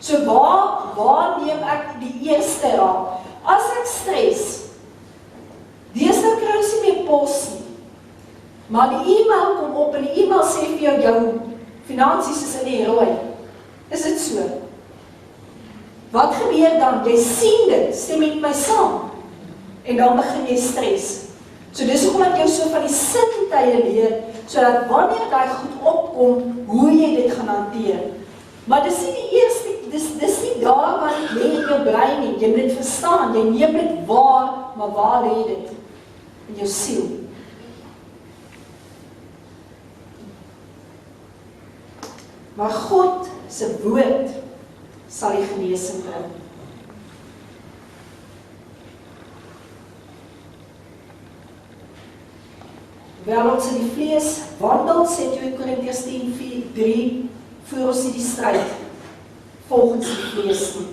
So waar neem ek die eerste raak? As ek stres, deesdae kry ons nie meer pos nie. Maar die e-mail kom op en die e-mail sê vir jou finansies is in die rooi. Is dit so? Wat gebeur dan? Jy sien dit, stem met my saam. En dan begin jy stres. So dis hoekom ek jou so van die sintuie leer, sodat wanneer daai goed opkom, hoe jy dit gaan hanteer. Maar dis nie die eerste, dis nie daar wat dit lê in jou brein nie. Jy moet dit verstaan, jy neem dit waar, maar waar lê dit? In jou siel. Maar God se woord sal die genesing bring. Wel ons in die vlees wandel, sê 2 Korintiërs 10:3, voer ons nie die stryd volgens die vlees nie.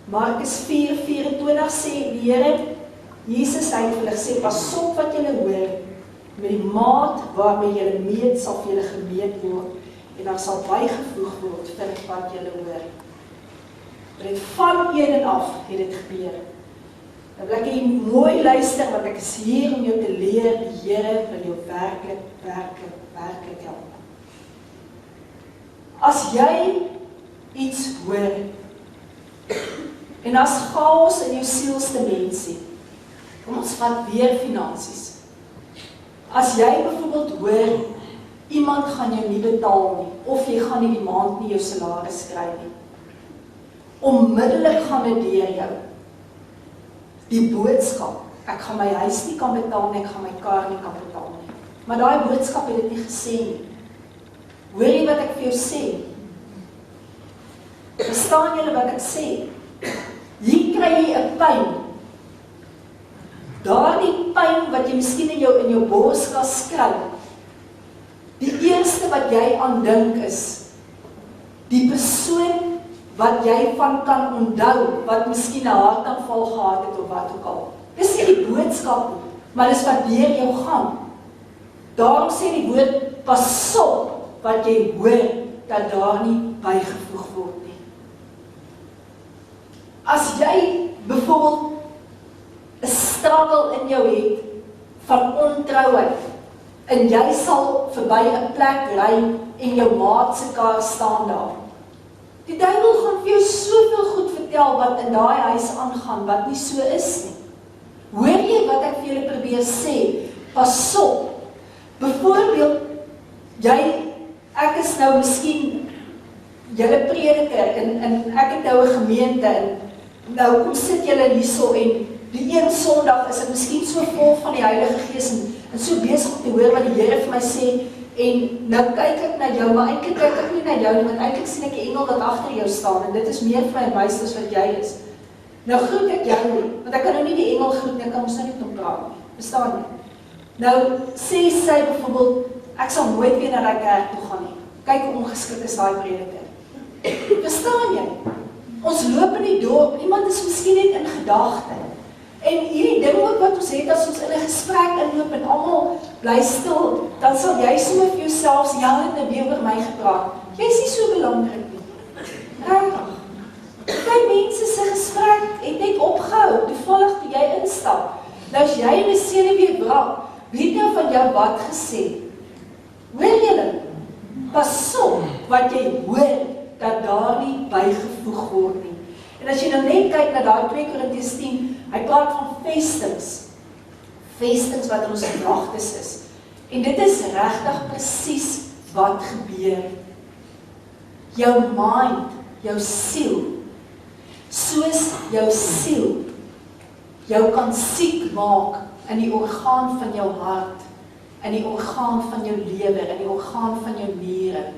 Markus 4:24 sê die Here, Jesus hy het vir hulle gesê, pas op wat julle hoor, met die maat waarmee julle meet, sal vir julle gemeet word, en daar sal bygevoeg word vir wat julle hoor. Dit van een en af het dit gebeur. Nou wil ek jy mooi luister, want ek is hier om jou te leer, die Here wil jou werklik help. As jy iets hoor, en as chaos in jou sielsdimensie, kom ons vat weer finansies. As jy byvoorbeeld hoor, iemand gaan jou nie betaal nie, of jy gaan nie die maand nie jou salaris kry nie, onmiddellik gaan dit deur jou. Die boodskap, ek gaan my huis nie kan betaal nie, ek gaan my kar nie kan betaal nie. Maar daai boodskap het dit nie gesê nie. Hoor jy wat ek vir jou sê? Verstaan julle wat ek sê? Hier kry jy 'n pyn. Daardie pyn wat jy miskien in jou borskas kry, die eerste wat jy aan dink is, die persoon wat jy van kan onthou, wat miskien 'n hartaanval gehad het of wat ook al. Dis nie die boodskap nie, maar dis wat deur jou gaan. Daarom sê die woord, pas op wat jy hoor, dat daar nie bygevoeg word nie. As jy byvoorbeeld 'n struggle in jou het van ontrouheid, en jy sal verby 'n plek ry en jou maat se kar staan daar. Die duiwel gaan vir jou soveel goed vertel wat in daai huis aangaan, wat nie so is nie. Hoor jy wat ek vir julle probeer sê? Pas op. Byvoorbeeld, ek is nou miskien julle prediker en ek het nou 'n gemeente en nou kom sit julle hierso en die een Sondag is ek miskien so vol van die Heilige Gees en so besig om te hoor wat die Here vir my sê. En nou kyk ek na jou, maar eintlik kyk ek nie na jou nie, want eintlik sien ek die engel wat agter jou staan, en dit is meer vir my wys as wat jy is. Nou groet ek jou nie, want ek kan nou nie die engel groet nie, ek kan ons nou nie met hom praat nie, verstaan nie? Nou sê sy byvoorbeeld, ek sal nooit weer na daai kerk toe gaan nie, kyk hoe ongeskik is daai prediker. Verstaan jy? Ons loop in die dorp, iemand is miskien net in gedagte. En hierdie ding ook wat ons het, as ons in 'n gesprek inloop en almal bly stil, dan sal jy sommer vir jouself sê, ja, het nou weer oor my gepraat. Jy is nie so belangrik nie. Regtig. Baie mense se gesprek het net opgehou, toevallig toe jy instap. Nou as jy in 'n senuwee brak, wie het nou van jou wat gesê? Hoor julle? Pas op wat jy hoor, dat daar nie bygevoeg word nie. En as jy nou net kyk na daai 2 Korintiërs 10, hy praat van vestings wat in ons gedagtes is. En dit is regtig presies wat gebeur. Jou mind, jou siel, soos jou siel, jou kan siek maak in die orgaan van jou hart, in die orgaan van jou lewer, in die orgaan van jou niere,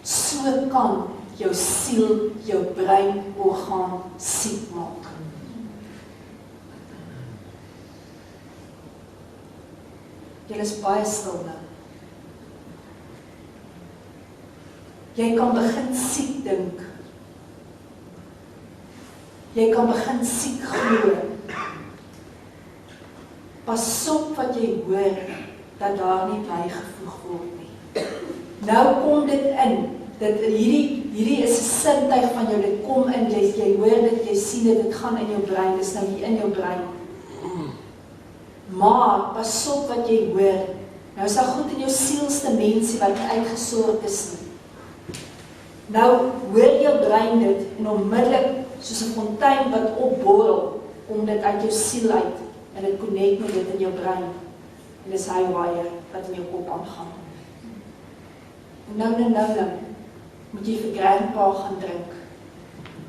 so kan jou siel, jou brein, orgaan siek maak. Jy is baie stil nou. Jy kan begin siek dink. Jy kan begin siek glo. Pas op wat jy hoor, dat daar nie bygevoeg word nie. Nou kom dit in. Hierdie is 'n sintuig van jou, dit kom in, jy hoor dit, jy sien dit gaan in jou brein, dit is nou hier in jou brein. Maar, pas op wat jy hoor, nou is daar goed in jou sielsdimensie wat uitgesort is nie. Nou hoor jou brein dit, en onmiddellik, soos 'n fontein wat opborrel, kom dit uit jou siel uit, en dit connect met dit in jou brein, en dis hy wire wat in jou kop aangaan. En nou, moet jy vir grandpa gaan drink.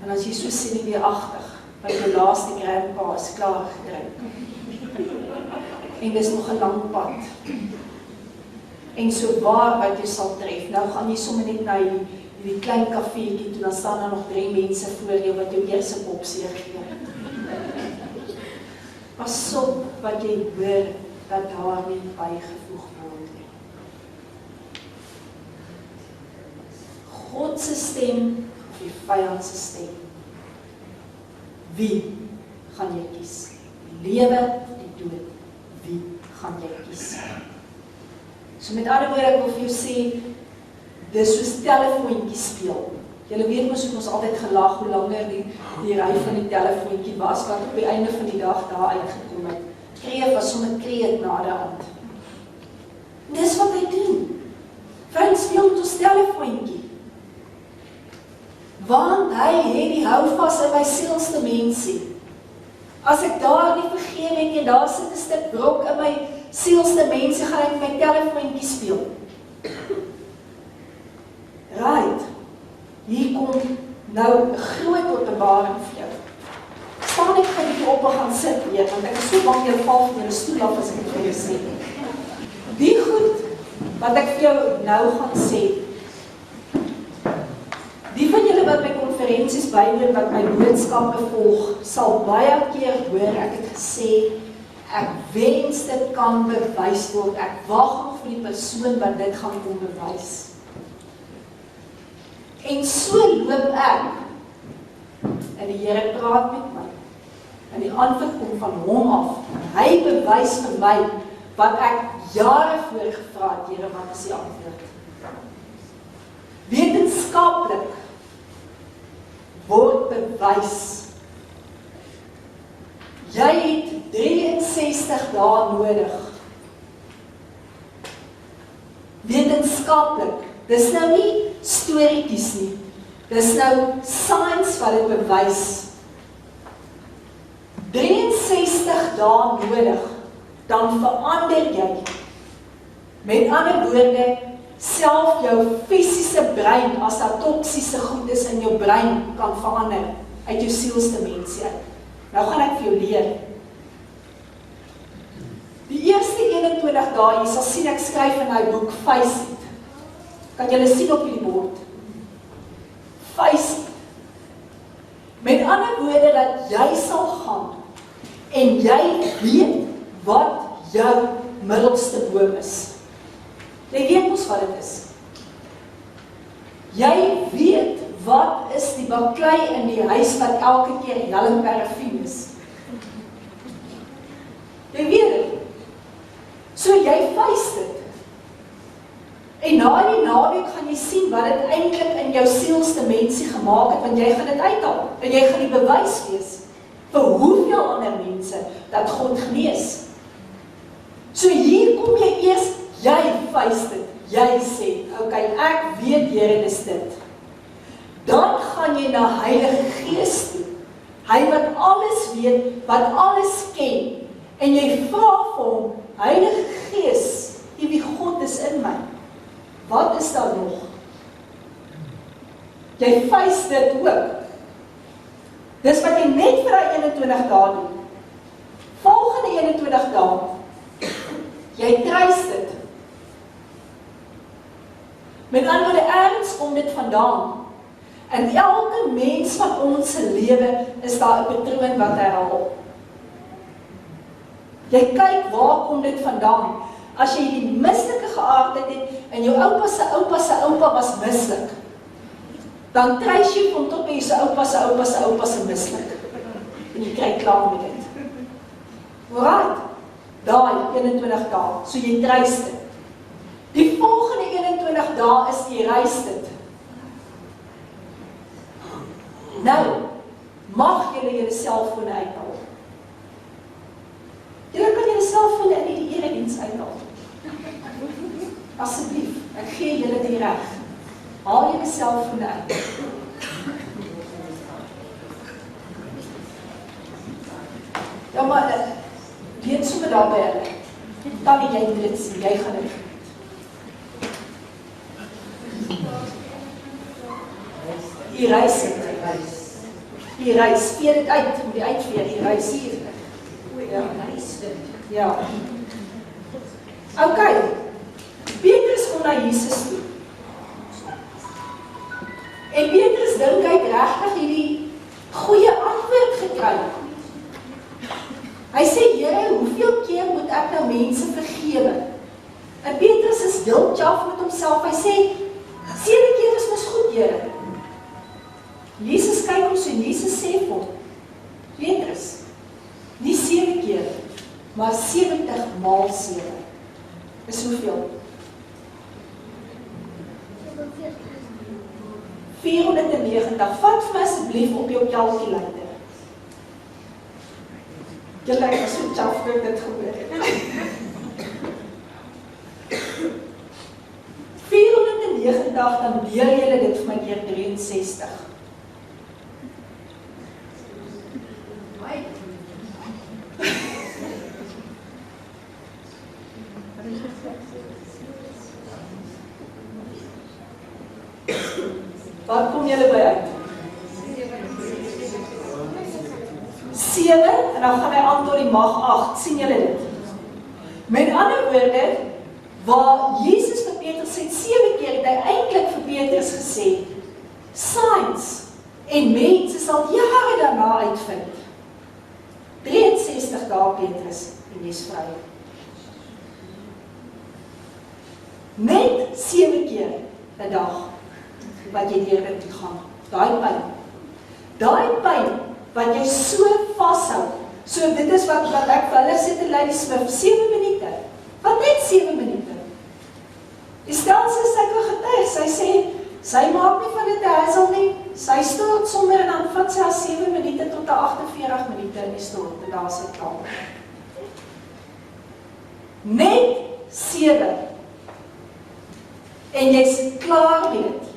En as jy so senuweeagtig, wat jou laaste grandpa is klaar gedrink. En dis nog 'n lang pad. En so waar wat jy sal tref, nou gaan jy sommer net na hierdie klein kafeetjie toe, dan staan daar nog 3 mense voor jou wat jou eers 'n kop seer gee. Pas op wat jy hoor, dat daar nie bygevoeg word nie. God se stem of die vyand se stem. Wie gaan jy kies? Die lewe of die dood? Wie gaan jy kies? So met ander woorde, ek wil vir jou sê, dis soos telefoontjie speel. Julle weet mos hoe ons altyd gelag hoe langer die ry van die telefoontjie was, wat op die einde van die dag daar uitgekom het. Kreef was sommer kreet na die hand. Dis wat hy doen. Vriend speel met ons telefoontjie. Want hy het die houvas in my sielsdimensie. As ek daar nie vergewe het nie, daar sit 'n stuk brok in my sielsdimensie, gaan ek my telefoontjie speel. Right. Hier kom nou 'n groot openbaring vir jou. Staan ek vir die op en gaan sit weer, want ek is so bang jy val van jou stoel af as ek het vir jou sê. Die goed wat ek vir jou nou gaan sê, die van julle wat my konferensies bywoon, wat my boodskappe volg, sal baie keer hoor, ek het gesê, ek wens dit kan bewys word, ek wag nog vir die persoon wat dit gaan kom bewys. En so loop ek, en die Here praat met my, en die antwoord kom van hom af, en hy bewys vir my, wat ek jare voor gevra het, Here, wat is die antwoord? Wetenskaplik word bewys. Jy het 63 dae nodig. Wetenskaplik. Dis nou nie storieetjies nie. Dis nou science wat dit bewys. 63 dae nodig, dan verander jy. Met ander woorde, self jou fisiese brein, as daar toksiese goed is in jou brein, kan verander uit jou sielsdimensie uit. Nou gaan ek vir jou leer. Die eerste 21 dae, jy sal sien ek skryf in my boek Face It. Kan julle sien op die bord? Face It. Met ander woorde dat jy sal gaan en jy weet wat jou middelste boom is. Jy weet mos wat dit is. Jy weet wat is die baklei in die huis wat elke keer helling parafien is. Jy weet dit. So jy face dit. En na die naweek gaan jy sien wat dit eintlik in jou sielsdimensie gemaak het, want jy gaan dit uithaal. En jy gaan die bewys wees vir hoeveel ander mense dat God genees. So hier kom jy eers, jy face dit. Jy sê, okay, ek weet Here, dis dit. Dan gaan jy na Heilige Gees toe. Hy wat alles weet, wat alles ken. En jy vra vir hom, Heilige Gees, U wie God is in my. Wat is daar nog? Jy face dit ook. Dis wat jy net vir die 21 dae doen. Volgende 21 dae, jy trys dit. Met ander woorde, ergens kom dit vandaan. In elke mens van ons se lewe is daar 'n patroon wat herhaal. Jy kyk waar kom dit vandaan. As jy die mislike geaardheid het en jou oupa se oupa was mislik, dan trys jy hom tot by jou oupa se mislik. en jy kry klaar met dit. Alright, daai 21 dae, so jy reis dit. Die volgende 21 dae is jy reis dit. Nou, mag julle selfone uithaal. Julle kan julle selfone in die erediens uithaal. Asseblief, ek gee julle die reg. Haal julle selfone uit. Ja, maar weet sommer daarby hulle. Tannie, jy moet dit sien, jy gaan dit. Die reis het. Die reis, veer dit uit, moet die uitveer, die reis hier. Ja, ja. Ok, Petrus kom na Jesus toe. En Petrus dink hy het regtig hierdie goeie antwoord gekry. Hy sê, Here, hoeveel keer moet ek nou mense vergewe? En Petrus is heel tjaf met homself. Hy sê, 7 keer is mos goed, Here. Jesus kyk ons en Jesus sê vir hom, Petrus, nie 7 keer, maar 70 maal 7. Is hoeveel? 490. Vat vir my asseblief op jou kalkulator. Julle ek is so tjaf dat dit gebeur het. 490, dan deel julle dit vir my deur 63. Wat kom julle by uit? 7, en dan gaan hy aan tot die mag 8, sien julle dit? Met ander woorde, waar Jesus vir Petrus sê, 7 keer het hy eintlik vir Petrus gesê, signs en mense sal jare daarna uitvind. 63 dae Petrus, en jy is vry. Net 7 keer 'n dag, wat jy deur dit gaan. Daai pyn, wat jy so vashou, so dit is wat ek vir hulle sê te Laai Sweef, 7 minute, wat net 7 minute. Die stelsel is sy getuig, sy sê, sy maak nie van dit 'n hassel nie, sy stort sommer en dan vat sy 7 minute tot 48 minute in die stort, en daar is dit klaar. Net 7, en jy is klaar met dit.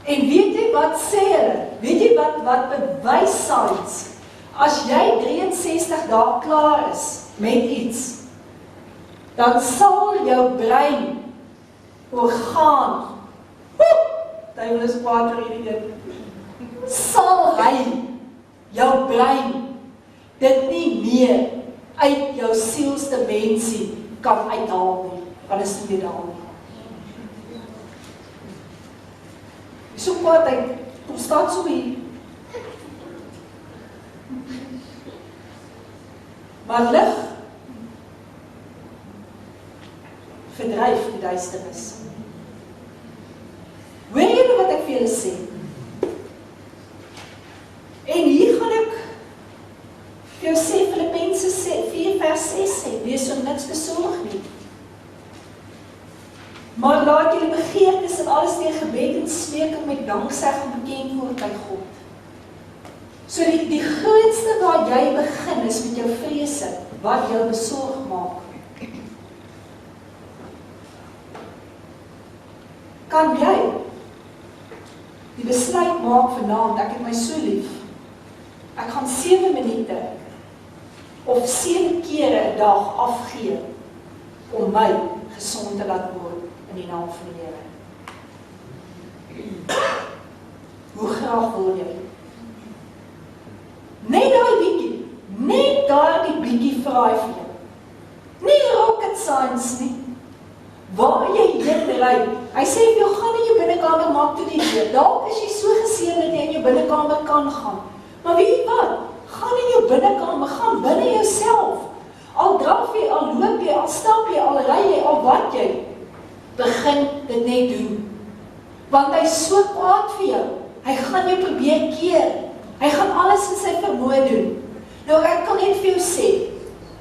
En weet jy wat sê hulle? Weet jy wat bewys signs? As jy 63 dae klaar is met iets, dan sal jou brein orgaan, duiwel is kwaad vir hierdie ding, sal hy jou brein dit nie meer uit jou sielsdimensie kan uithaal nie, want is nie meer daar nie. So kwaad, hy kom staan so hier. Maar lig verdryf die duisternis. Hoor julle wat ek vir julle sê? En hier gaan ek vir jou sê, Filippense 4 vers 6 sê, wees om niks besorg nie. Maar laat julle begeertes en alles deur gebed en smeking met danksegging bekend word by God. So die grootste waar jy begin is met jou vrese, wat jou besorg maak. Kan jy die besluit maak vanaand, ek het my so lief, ek gaan 7 minute of 7 kere 'n dag afgee om my gesond te laat word in die naam van die Here. Hoe graag wil jy? Net daai bietjie vraai vir jou. Nie rocket science nie. Waar jy heen ry, hy sê vir jou, gaan in jou binnekamer, maak toe die deur. Dalk is jy so geseën dat jy in jou binnekamer kan gaan. Maar weet jy wat? Gaan in jou binnekamer, gaan binne jouself. Al draf jy, al loop jy, al stap jy, al ry jy, al wat jy, begin dit net doen. Want hy is so kwaad vir jou. Hy gaan jou probeer keer. Hy gaan alles in sy vermoë doen. net vir jou sê,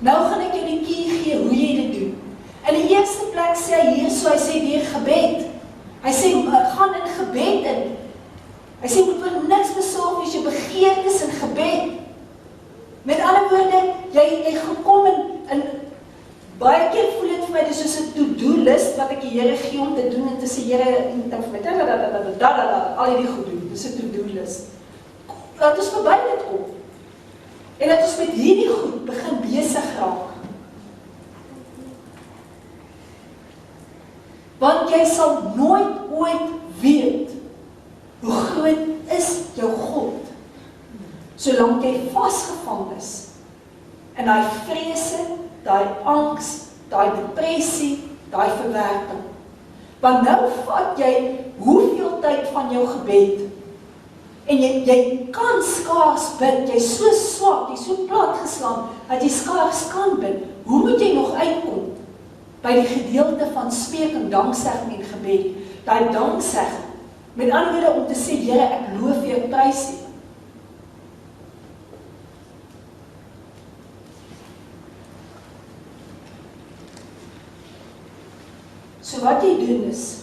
nou gaan ek jou die key gee hoe jy dit doen. In die eerste plek sê hy hier so, hy sê deur gebed. Hy sê, gaan in gebed in. Hy sê, moet vir niks besorg as jy begeertes in gebed. Met ander woorde, jy gekom in baie keer voel dit vir my, dis soos 'n to-do list wat ek die Here gee om te doen, en te sê, Here, moet dan vir my, al hierdie goed doen, dis 'n to-do list. Laat ons verby dit kom. En dat ons met hierdie goed begin besig raak. Want jy sal nooit ooit weet hoe groot is jou God, solank jy vasgevang is in daai vrese, daai angs, daai depressie, daai verwerping. Want nou vat jy hoeveel tyd van jou gebed, en jy kan skaars bid, jy is so swak, jy is so platgeslaan, dat jy skaars kan bid. Hoe moet jy nog uitkom? By die gedeelte van spreking, danksegging en gebed, daai danksegging, met ander woorde om te sê, Here, ek loof jou, prys U. So wat jy doen is,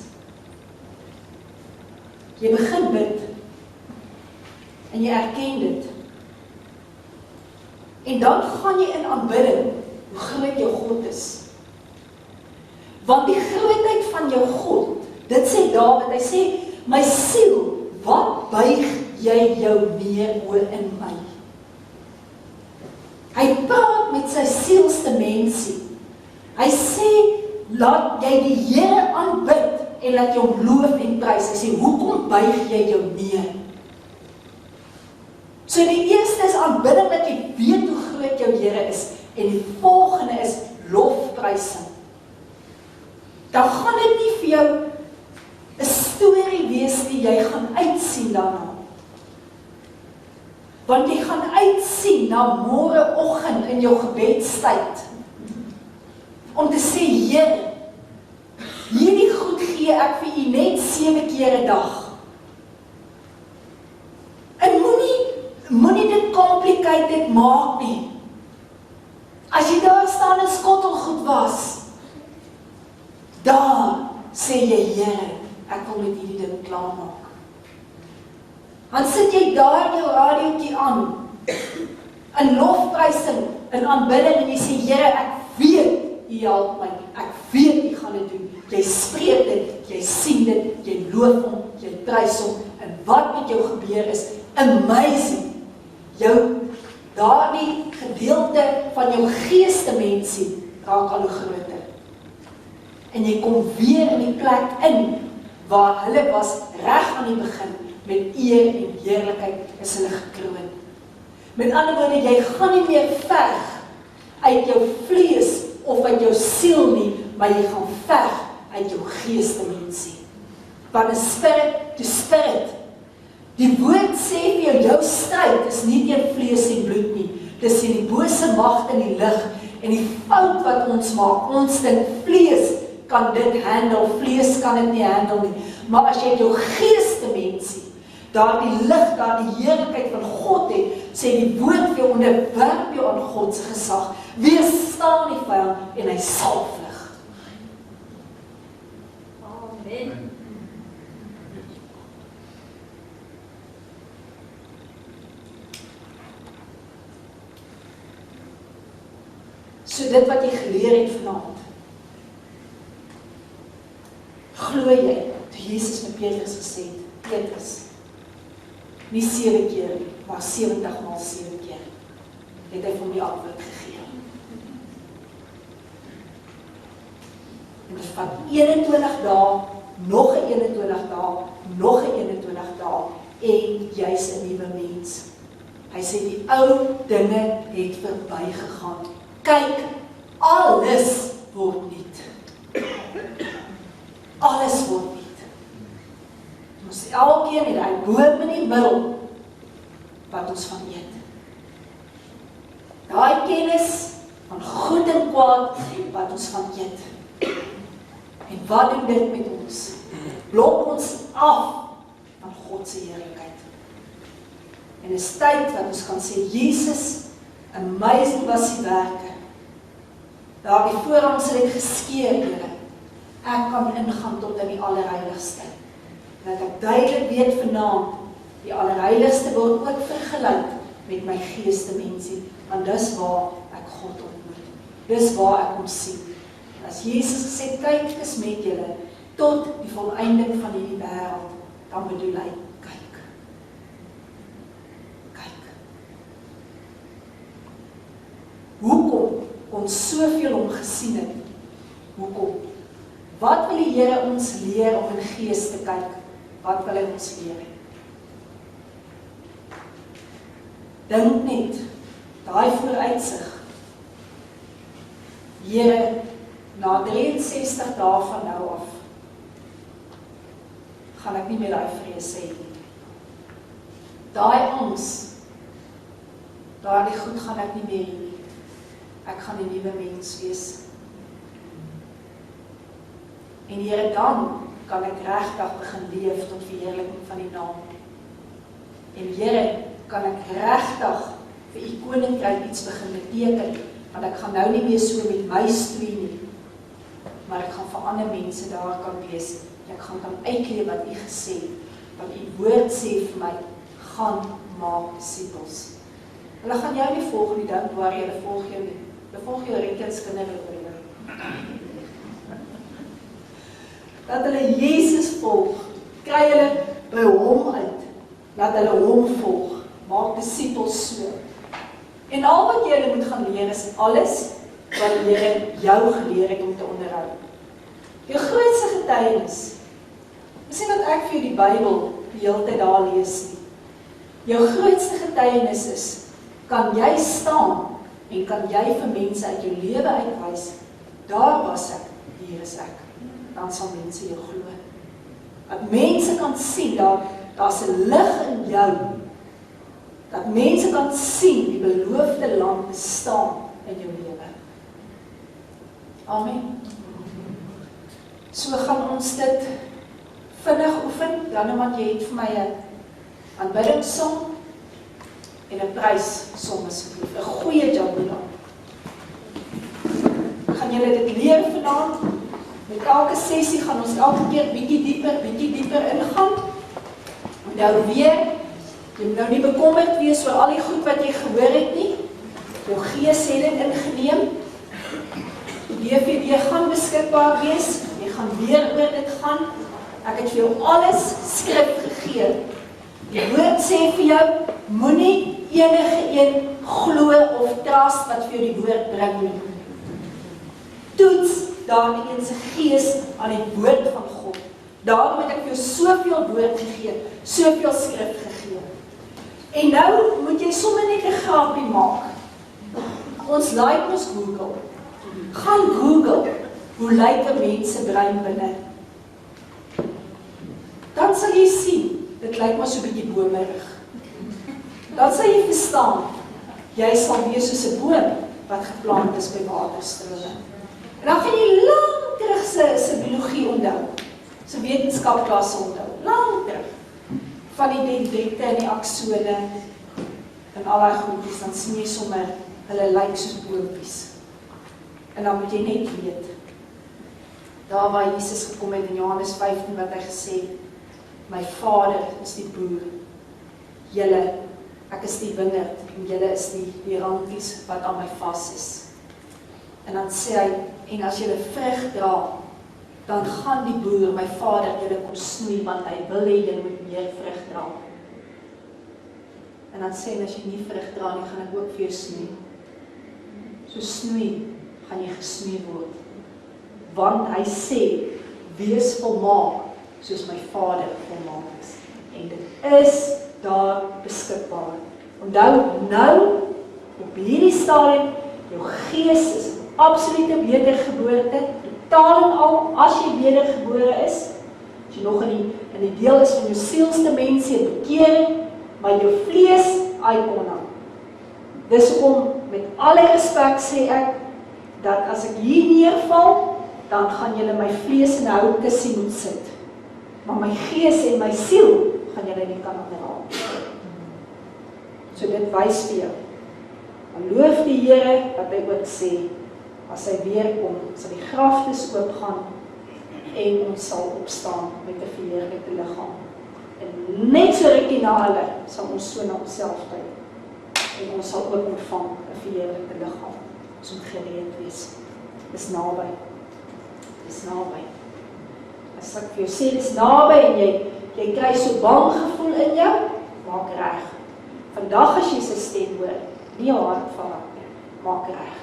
jy begin bid, en jy erken dit, en dan gaan jy in aanbidding, hoe groot jou God is. Want die grootheid van jou God, dit sê Dawid, hy sê, my siel, wat buig jy jou neer oor in my? Hy praat met sy sielsdimensie. Hy sê, laat jy die Here aanbid, en laat jy hom loof en prys. Hy sê, hoekom buig jy jou neer? So die eerste is aanbidding, dat jy weet hoe groot jou Here is, en die volgende is lofprysing. Dan gaan dit nie vir jou 'n storie wees nie, jy gaan uitsien daarna. Want jy gaan uitsien na môreoggend in jou gebedstyd, om te sê, Here, hierdie goed gee ek vir U net 7 keer 'n dag. En moenie dit complicated maak nie. As jy daar staan en skottelgoed was, daar sê jy, Here, ek wil met hierdie ding klaarmaak. Dan sit jy daar jou radiootjie aan, in lofprysing, in aanbidding, en jy sê, Here, ek weet, U help my, ek weet U gaan dit doen. Jy spreek dit, jy sien dit, jy loof hom, jy prys hom, en wat met jou gebeur is amazing. Daardie gedeelte van jou geesdimensie raak al hoe groter. En jy kom weer in die plek in, waar hulle was reg aan die begin, met eer en heerlikheid is hulle gekroon. Met ander woorde, jy gaan nie meer veg uit jou vlees of uit jou siel nie, maar jy gaan veg uit jou geesdimensie. Want 'n spirit to spirit. Die woord sê vir jou stryd is nie teen vlees en bloed nie. Dis teen die bose magte in die lig, en die fout wat ons maak, ons dink vlees kan dit handle, vlees kan dit nie handle nie. Maar as jy jou geesdimensie, daar die lig, daar die heerlikheid van God het, sê die woord vir jou, onderwerp jou aan God se gesag, weerstaan die vyand en hy sal vlug. Amen. So dit wat jy geleer het vanaand, glo jy, toe Jesus met Petrus gesê het, Petrus, nie 7 keer, maar 70 maal 7 keer, het hy vir my antwoord gegee. En dit van 21 dae, nog 'n 21 dae, nog 'n 21 dae, en jy's 'n nuwe mens. Hy sê die ou dinge het verbygegaan. Kyk, alles word nuut. Alles word nuut. Ons elkeen het hy boom in die middel wat ons van eet. Daai kennis van goed en kwaad wat ons van eet. En wat doen dit met ons? Blok ons af van God se heerlikheid. En is tyd wat ons kan sê, Jesus, Amazing was die werke. Daar die voorhang sal ek geskeur, Here. Ek kan ingaan tot in die allerheiligste. En dat ek duidelik weet vanaand, die allerheiligste word ook vergelyk met my geestemensie, want dis waar ek God ontmoet. Dis waar ek hom sien. As Jesus gesê, kyk ek is met julle, tot die volëinding van hierdie wêreld, dan bedoel hy, kyk. Kyk. Hoekom kon soveel hom gesien het? Hoekom? Wat wil die Here ons leer om in gees te kyk? Wat wil hy ons leer? Dink net, daai vooruitsig. Here, na 63 dae van nou af, gaan ek nie meer daai vrees hê nie. Daai angs, daardie goed gaan ek nie meer hê nie. Ek gaan 'n nuwe mens wees. En Here, dan kan ek regtig begin leef tot verheerliking van die naam. En Here, kan ek regtig vir u koninkryk iets begin beteken, want ek gaan nou nie meer so met my stoei nie, maar ek gaan vir ander mense daar kan wees. Ek gaan kan uitleef wat u gesê, wat u woord sê vir my, gaan maak disippels. Hulle gaan jou nie volg nie, dan waar jy volg jou nie. Hulle volg jou rekenskinders oor jou. Dat hulle Jesus volg, kry hulle by hom uit, dat hulle hom volg, maak disippels so. En al wat jy moet gaan leer is alles wat die Here jou geleer het om te onderhou. Jou grootste getuienis, dis nie dat ek vir jou die Bybel die hele tyd daar lees nie. Jou grootste getuienis is, kan jy staan en kan jy vir mense uit jou lewe uitwys, daar was ek, hier is ek. Dan sal mense jou glo. Dat mense kan sien, daar's 'n lig in jou. Dat mense kan sien, die beloofde land bestaan in jou lewe. Amen. So gaan ons dit vinnig oefen, dan want jy het vir my 'n aanbiddingssong en 'n pryssong asseblief. 'n goeie jamboela. Gaan julle dit leer vanaand? Met elke sessie gaan ons elke keer bietjie dieper ingaan. Nou weer, jy moet nou nie bekommerd wees oor al die goed wat jy gehoor het nie. Jou gees het dit ingeneem. Die DVD gaan beskikbaar wees. Jy gaan weer oor dit gaan. Ek het vir jou alles skrif gegee. Die woord sê vir jou, moenie enige een glo of trust wat vir jou die woord bring nie. Toets daardie een se gees aan die woord van God. Daarom het ek vir jou soveel woord gegee, soveel skrif gegee. En nou moet jy sommer net 'n grapie maak. Ons like ons Google. Gaan Google, hoe lyk 'n mens se brein binne? Dan sal jy sien, dit lyk maar so 'n bietjie bomerig. Dan sal jy verstaan, jy sal wees soos 'n boom wat geplant is by waterstrome. En dan gaan jy lang terug se biologie onthou, se wetenskapklas onthou, lang terug, van die dendriete en die aksone, en al die goedjies, dan sien jy sommer, hulle lyk soos boompies. En dan moet jy net weet, daar waar Jesus gekom het in Johannes 15, wat hy gesê, my Vader is die boer, julle, ek is die wingerd, en julle is die rankies wat aan my vas is. En dan sê hy, en as julle vrug dra, dan gaan die boer, my Vader, julle kom snoei, want hy wil hê julle moet meer vrug dra. En dan sê hy, as jy nie vrug dra nie, gaan ek ook vir jou snoei. So snoei, gaan jy gesnoei word. Want hy sê, wees volmaak, soos my Vader volmaak is. En dit is daar beskikbaar. Onthou, nou, op hierdie stadium, jou gees is absolute wedergeboorte, totaal en al, as jy wedergebore is, as jy nog in die deel is van jou sielsdimensie, bekering, maar jou vlees, ikona. Dis hoekom, met alle respek sê ek, dat as ek hier neerval, dan gaan julle my vlees in 'n houtkussie moet sit. Maar my gees en my siel, gaan julle nie kan onderhaal. So dit wys vir jou. Maar loof die Here wat hy ook sê, as hy weer kom, sal die graftes oopgaan en ons sal opstaan met 'n verheerlikte liggaam. En net so rukkie na hulle sal ons so na onsself kyk en ons sal ook ontvang 'n verheerlikte liggaam. Ons moet gereed wees. Dis naby. Dis naby. As ek vir jou sê dis naby en jy kry so bang gevoel in jou, maak reg. Vandag as jy sy stem hoor, nie jou hart verander nie, maak reg.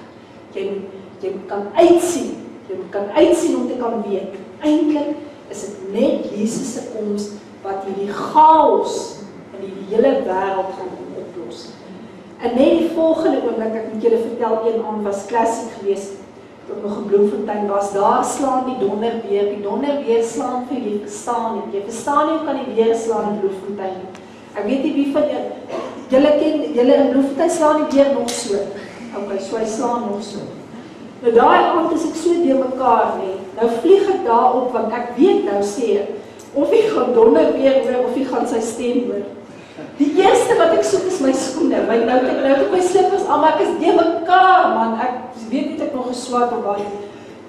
Jy moet kan uitsien. Jy moet kan uitsien om te kan weet. Eintlik is dit net Jesus se koms wat hierdie chaos in die hele wêreld gaan oplos. En net die volgende oomblik, ek moet julle vertel, een aand was klassiek geweest, toe ek nog in Bloemfontein was, daar slaan die donder weer slaan vir jy verstaan nie. Jy verstaan nie, hoe kan die weer slaan in Bloemfontein nie. Ek weet nie wie van julle in Bloemfontein slaan die weer nog so. Ok, so hy slaan nog so. Nou daai aand is ek so deur mekaar nie. Nou vlieg ek daarop, want ek weet nou sê, of hy gaan donder weer hoor, of hy gaan sy stem hoor. Die eerste wat ek soek is my skoene. Nou het ek my slippers aan, maar ek is deur mekaar, man. Ek weet nie ek nog geswat of wat.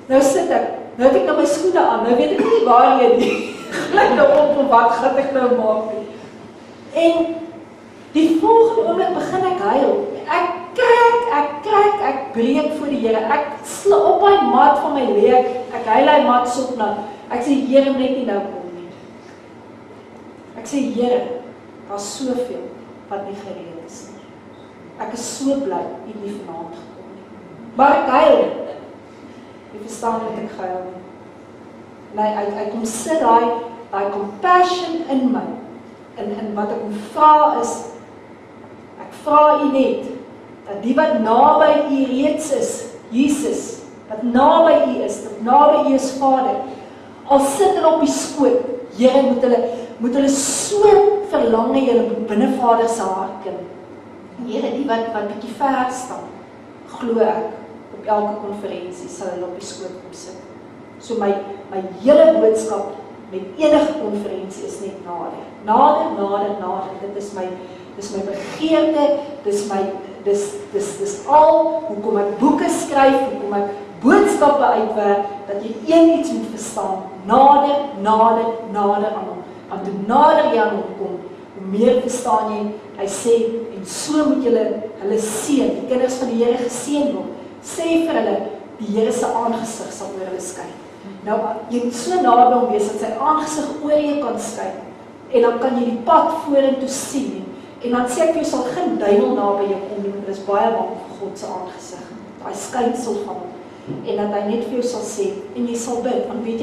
Nou sit ek, nou het ek nou my skoene aan, nou weet ek nie waar jy nie. Glik nou op of wat gaan ek nou maak nie. En die volgende oomblik begin ek huil. Ek breek voor die Here. Ek sla op my mat van my leeg. Ek huil hy mat sop na. Ek sê, Here, net nie nou kom nie. Ek sê, Here, daar's soveel wat nie gereed is nie. Ek is so bly, jy het nie vanaand gekom nie. Maar ek huil. Jy verstaan wat ek gehuil nie. En hy kom sit daai compassion in my. En wat ek vra is, ek vra u net, dat die wat naby u reeds is, Jesus, wat naby u is, dat naby u is Vader, al sit hulle op die skoot, Here, moet hulle so verlang na julle binne Vader se hart kind. Here, die wat bietjie ver staan, glo ek, op elke konferensie sal hulle op die skoot kom sit. So my hele boodskap met enige konferensie is net nader. Nader. Dit is my begeerte, dis al, hoekom ek boeke skryf, hoekom ek boodskappe uitwerk, dat jy iets moet verstaan. Nader aan hom. Want hoe nader jy aan hom kom, hoe meer verstaan jy, hy sê, en so moet hulle seën, die kinders van die Here geseën word, sê vir hulle, die Here se aangesig sal oor hulle skyn. Nou, jy moet so naby hom wees, dat sy aangesig oor jy kan skyn, en dan kan jy die pad vorentoe sien, en dan sê ek jy sal geen duiwel naby jou kom nie, want dit is baie bang vir God se aangesig, daai skynsel van hom, en dat hy net vir jou sal sê, en jy sal bid, want weet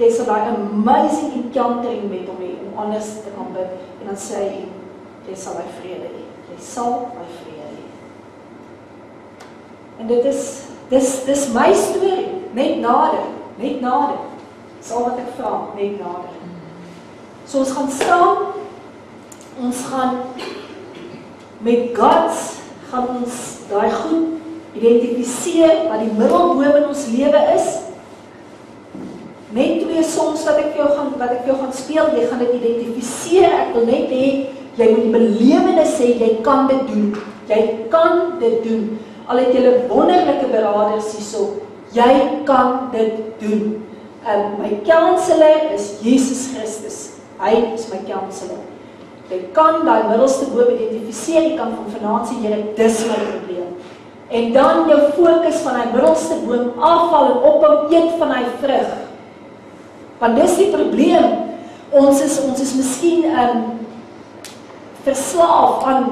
jy sal daai amazing encountering met hom hê, om anders te kan bid, en dan sê hy, jy sal hy vrede hê, jy sal hy vrede hê. En dit is my storie, net nader, dis al wat ek vra, net nader. So ons gaan staan, ons gaan met Gods, gaan ons daai goed identifiseer wat die middelboom in ons lewe is. Net 2 songs wat ek vir jou gaan speel, jy gaan dit identifiseer. Ek wil net hê jy moet die belewenis hê, jy kan dit doen. Jy kan dit doen. Al het jy wonderlike beraders hierso, jy kan dit doen. My counselor is Jesus Christus. Hy is my counselor. Jy kan daai middelste boom identifiseer, jy kan van vanaand sê, Here, dis my probleem. En dan jou fokus van hy middelste boom afval en ophou eet van hy vrug. Want dis die probleem. Ons is miskien verslaaf aan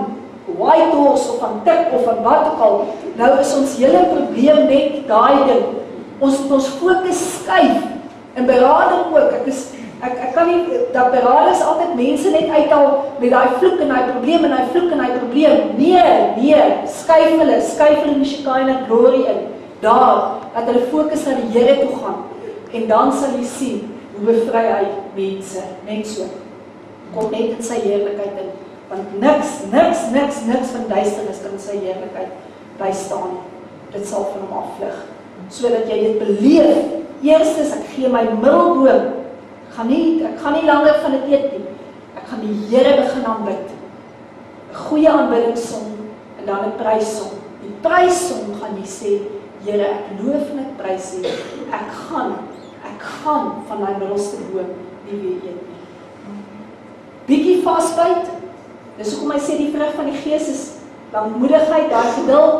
white horse of aan tik of aan wat ook al. Nou is ons hele probleem net daai ding. Ons moet ons fokus skuif. En berading ook. Ek kan nie, dat beraders altyd mense net uithaal met daai vloek en daai probleem en daai vloek en daai probleem. Nee, skuif hulle in die Shekinah glory in. Daar, dat hulle fokus na die Here toe gaan. En dan sal jy sien, hoe bevry hy mense, net so. Kom net in sy heerlikheid in. Want niks van duisternis kan sy heerlikheid bystaan. Dit sal van hom afvlug. Sodat jy dit beleef. Eerstens, ek gee my middelboom. Ek gaan nie langer van dit eet nie. Ek gaan die Here begin aanbid. 'n Goeie aanbiddingssong, 'n en dan 'n pryssong. Die pryssong gaan jy sê, Here, ek loof en ek prys U. Ek gaan van my middelste boom nie weer eet nie. Bietjie vasbyt. Dis hoekom hy sê die vrug van die Gees is lankmoedigheid, daai geduld.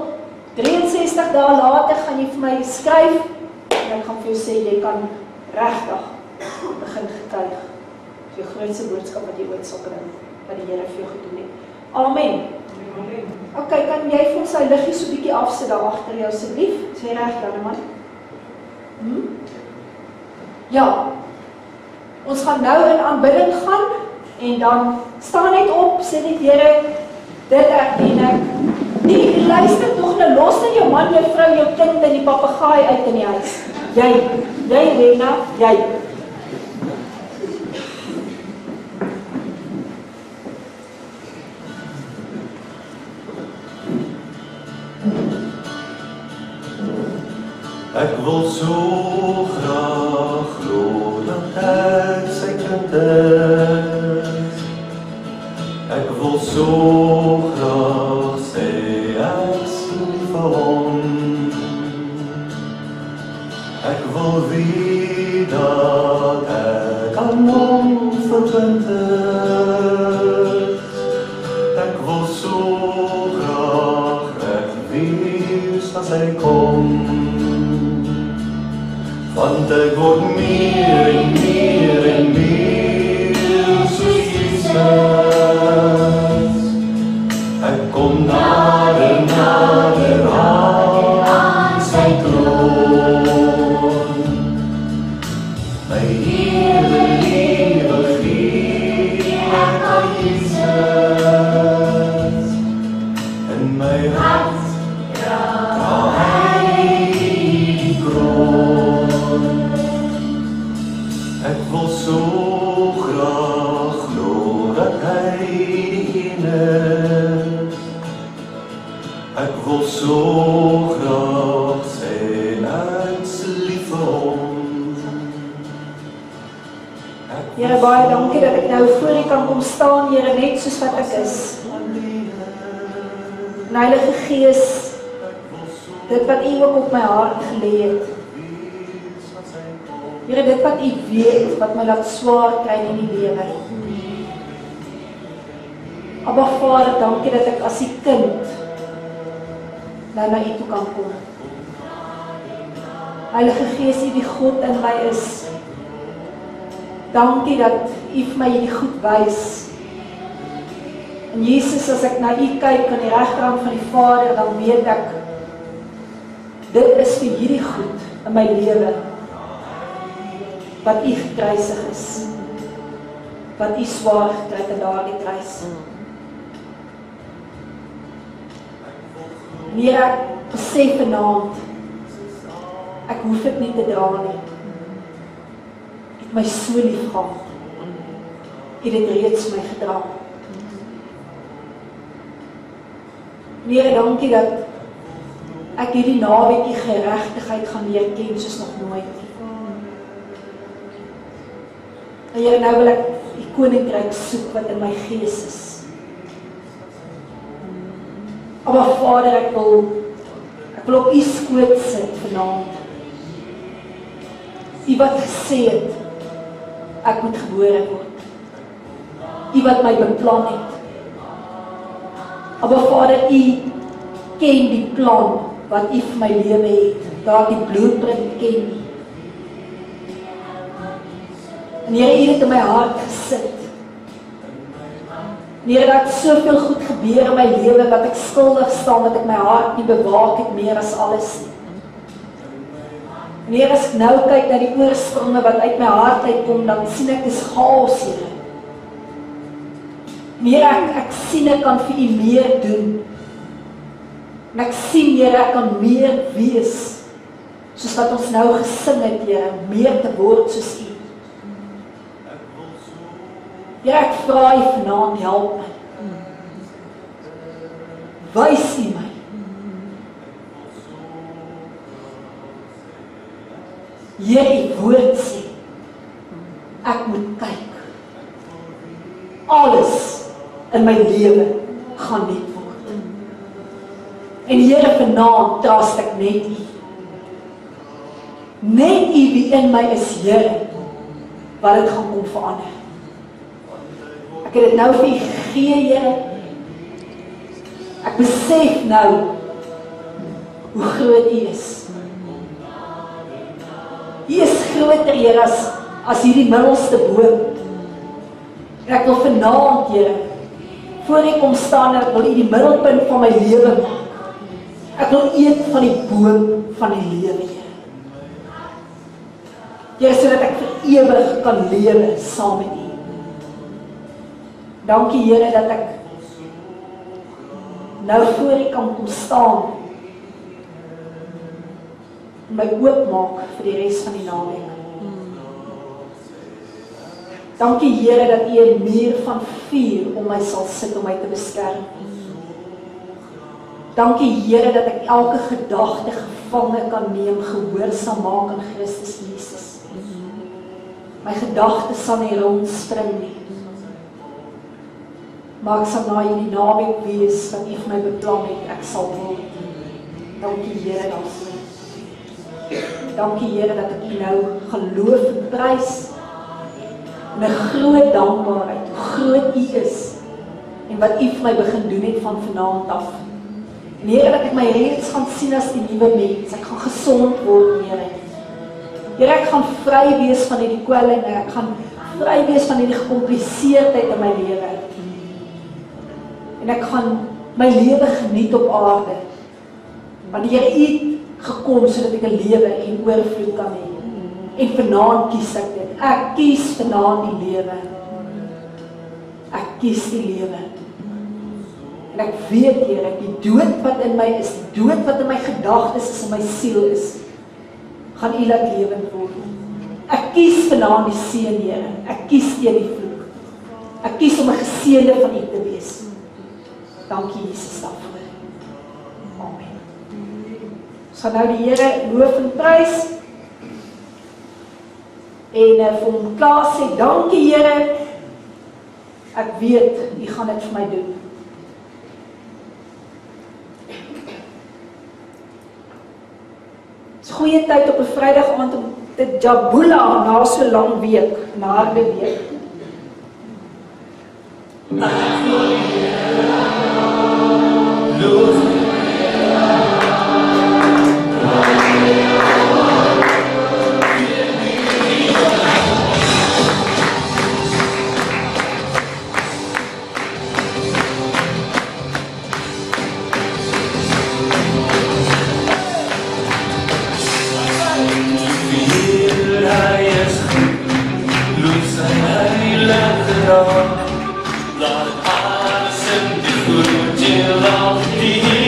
63 dae later gaan jy vir my skryf en ek gaan vir jou sê jy kan regtig begin getuig. Jou grootste boodskap wat jy ooit sal bring, wat die Here vir jou gedoen het. Amen. Ok, kan jy vir ons sy liggie so bietjie afsit daar agter jou asseblief? Sê reg, Janneman. Ja. Ons gaan nou in aanbidding gaan en dan staan net op, sê net Here, dit erken ek. Nee, luister tog nou, los net jou man, jou vrou, jou kind en die papegaai uit in die huis. Jy Rena, jy. Ek wil so graag glo dat ek sy kind is. Ek wil so graag sê ek sien vir hom. Ek wil weet dat ek aan hom verbind is. Ek wil so graag reg wees as hy kom. Want ek word meer en meer en meer soos Jesus. Ek kom nader aan sy troon. My hele lewe gee ek aan Jesus. In my hart dra hy die kroon. Ek wil so graag glo dat hy die een is. Ek wil so graag sê ek is lief vir hom. Here, baie dankie dat ek nou voor U kan kom staan, Here, net soos wat ek is. En Heilige Gees, dit wat U ook op my hart gelê het. Here, dit wat U weet, wat my laat swaar kry in die lewe. Abba Vader, dankie dat ek as U kind nou na U toe kan kom. Heilige Gees, U die God in my is. Dankie dat U vir my hierdie goed wys. En Jesus, as ek na U kyk aan die regterkant van die Vader, dan weet ek, dit is vir hierdie goed in my lewe. Wat U gekruisig is, wat U swaar gekry het in daardie kruis. Here, ek besef vanaand, ek hoef dit nie te dra nie. Ek het my so lief gehad. U het dit reeds my gedra. Here, dankie dat ek hierdie naweek U geregtigheid gaan leer ken soos nog nooit nie. Here, nou wil ek die koninkryk soek wat in my gees is. Maar Vader, ek wil op U skoot sit vanaand. U wat gesê het, ek moet gebore word. U wat my beplan het. Maar Vader, U ken die plan wat U vir my lewe het. Daardie blueprint ken U. En Here, U het in my hart gesit. Here, dat soveel goed gebeur in my lewe, wat ek skuldig staan, dat ek my hart nie bewaak het meer as alles. En Here, as ek nou kyk na die oorspronge wat uit my hart uitkom, dan sien ek dis chaos, Here. Here, ek sien ek kan vir U meer doen. En ek sien, Here, ek kan meer wees, soos wat ons nou gesing het, Here, meer te word soos U. Ja, ek vra U vanaand, help my. Wys U my. Here, U woord sê, ek moet kyk. Alles in my lewe gaan nuut word. En Here, vanaand trust ek net U. Net U wie in my is, Here, wat dit gaan kom verander. Ek het dit nou vir U gegee, Here. Ek besef nou hoe groot U is. U is groter, Here, as hierdie middelste boom. En ek wil vanaand, Here, voor U kom staan en ek wil U die middelpunt van my lewe maak. Ek wil eet van die boom van die lewe, Here. Here, sodat ek vir ewig kan lewe saam met U. Dankie, Here, dat ek nou voor U kan kom staan en my oopmaak vir die res van die naweek. Dankie, Here, dat U 'n muur van vuur om my sal sit om my te beskerm. Dankie, Here, dat ek elke gedagte gevange kan neem, gehoorsaam maak aan Christus Jesus. My gedagtes sal nie rondspring nie. Maar ek sal na hierdie naweek wees wat U vir my beplan het, ek sal word. Dankie, Here, daarvoor. Dankie, Here, dat ek U nou geloof en prys. En 'n groot dankbaarheid, hoe groot U is en wat U vir my begin doen het van vanaand af. En Here, dat ek my reeds gaan sien as die nuwe mens, ek gaan gesond word, Here. Here, ek gaan vry wees van hierdie kwellinge, ek gaan vry wees van hierdie gecompliseerdheid in my lewe. En ek gaan my lewe geniet op aarde. Want Here, U het gekom sodat ek 'n lewe en oorvloed kan hê. En vanaand kies ek dit. Ek kies vanaand die lewe. Ek kies die lewe. En ek weet, Here, die dood wat in my is, die dood wat in my gedagtes is, in my siel is, gaan U laat lewend word. Ek kies vanaand die seën, Here. Ek kies teen die vloek. Ek kies om 'n geseënde van U te wees. Dankie, Jesus, daarvoor. Amen. Ons gaan nou die Here loof en prys. En vir hom klaar sê, dankie, Here. Ek weet, U gaan dit vir my doen. Dit is goeie tyd op 'n Vrydag aand om te jabula na so 'n lang week, en harde week. Laat alles in die goede deel af die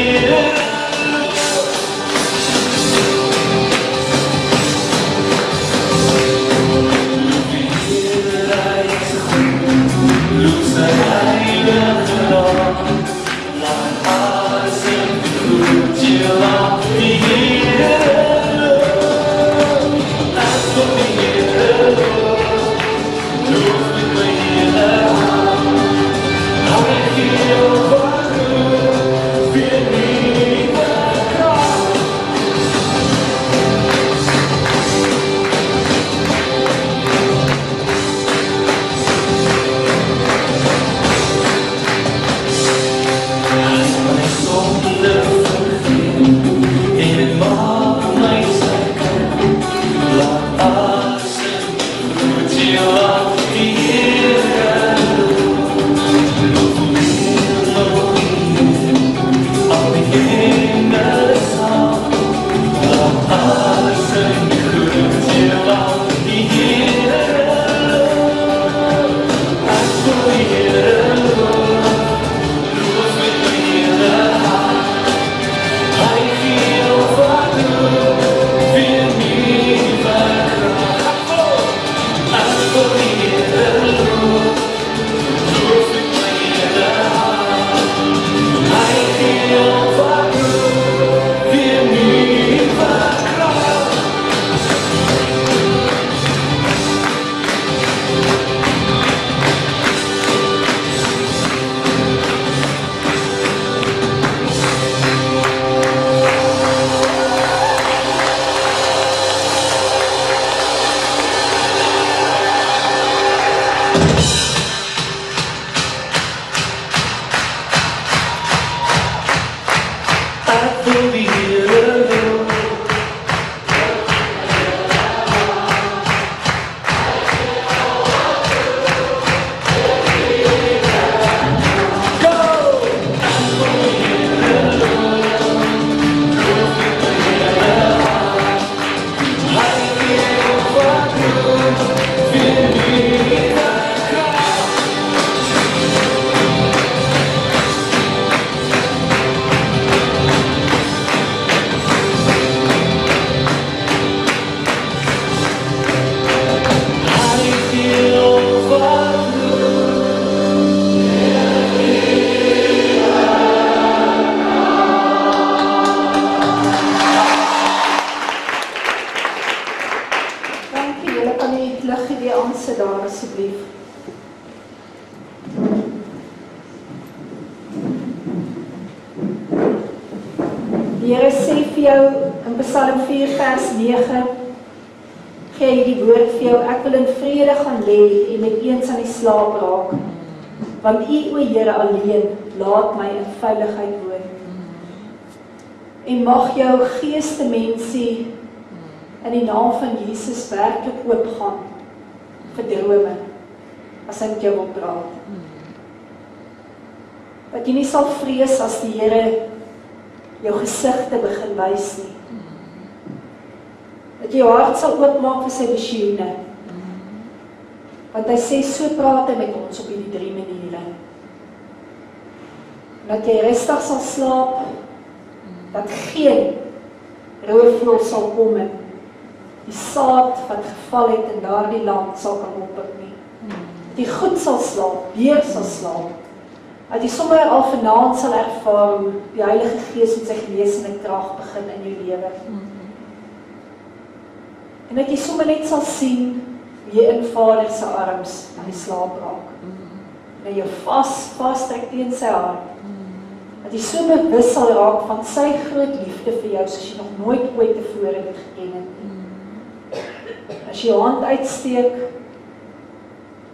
wil die Here wil. Die Here sê vir jou in Psalm 4 vers 9, gee hy die woord vir jou, ek wil in vrede gaan lê en met eens aan die slaap raak, want U, o Here, alleen laat my in veiligheid woon. En mag jou geestemensie in die naam van Jesus werklik oopgaan vir drome, as hy met jou wil praat. Dat jy nie sal vrees as die Here jou gesigte begin wys nie. Dat jy jou hart sal oopmaak vir sy visioene. Want hy sê, so praat hy met ons op hierdie 3 maniere. Dat jy rustig sal slaap, dat geen roofvoël sal kom en die saad wat geval het in daardie land sal kan oppik nie. Dat jy goed sal slaap, weer sal slaap. Dat jy sommer al vanaand sal ervaar hoe die Heilige Gees met sy genesende krag begin in jou lewe. En dat jy sommer net sal sien hoe jy in Vader se arms aan die slaap raak. En jy vastrek teen sy hart. Dat jy so bewus sal raak van sy groot liefde vir jou, soos jy nog nooit ooit tevore dit geken het. As jy jou hand uitsteek,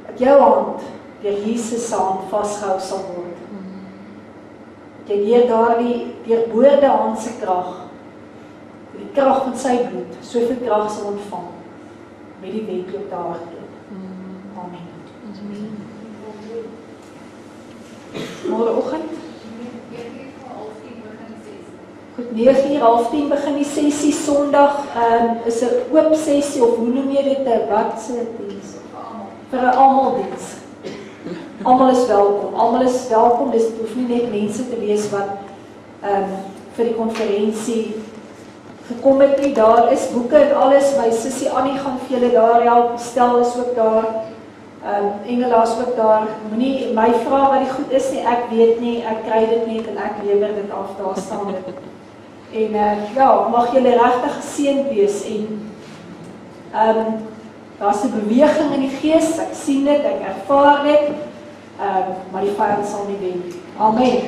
dat jou hand deur Jesus se hand vasgehou sal word. Dat jy deur deurboorde hand se krag, die krag van sy bloed, soveel krag sal ontvang, met die wedloop te hardloop. Amen. Môreoggend? Goed, 9:30 begin die sessie. Sondag is 'n oop sessie, of hoe noem jy dit, 'n watse diens? Vir 'n almaldiens. Almal is welkom. Almal is welkom. Dis hoef nie net mense te wees wat vir die konferensie gekom het nie. Daar is boeke en alles. My sussie Annie gaan vir julle daar help. Stel is ook daar. Engela is ook daar. Moenie my vra wat die goed is nie. Ek weet nie. Ek kry dit net en ek lewer dit af. Daar staan dit. En ja, mag julle regtig geseënd wees en daar's 'n beweging in die gees. Ek sien dit, ek ervaar dit. Maar die vyand sal nie wen. Amen.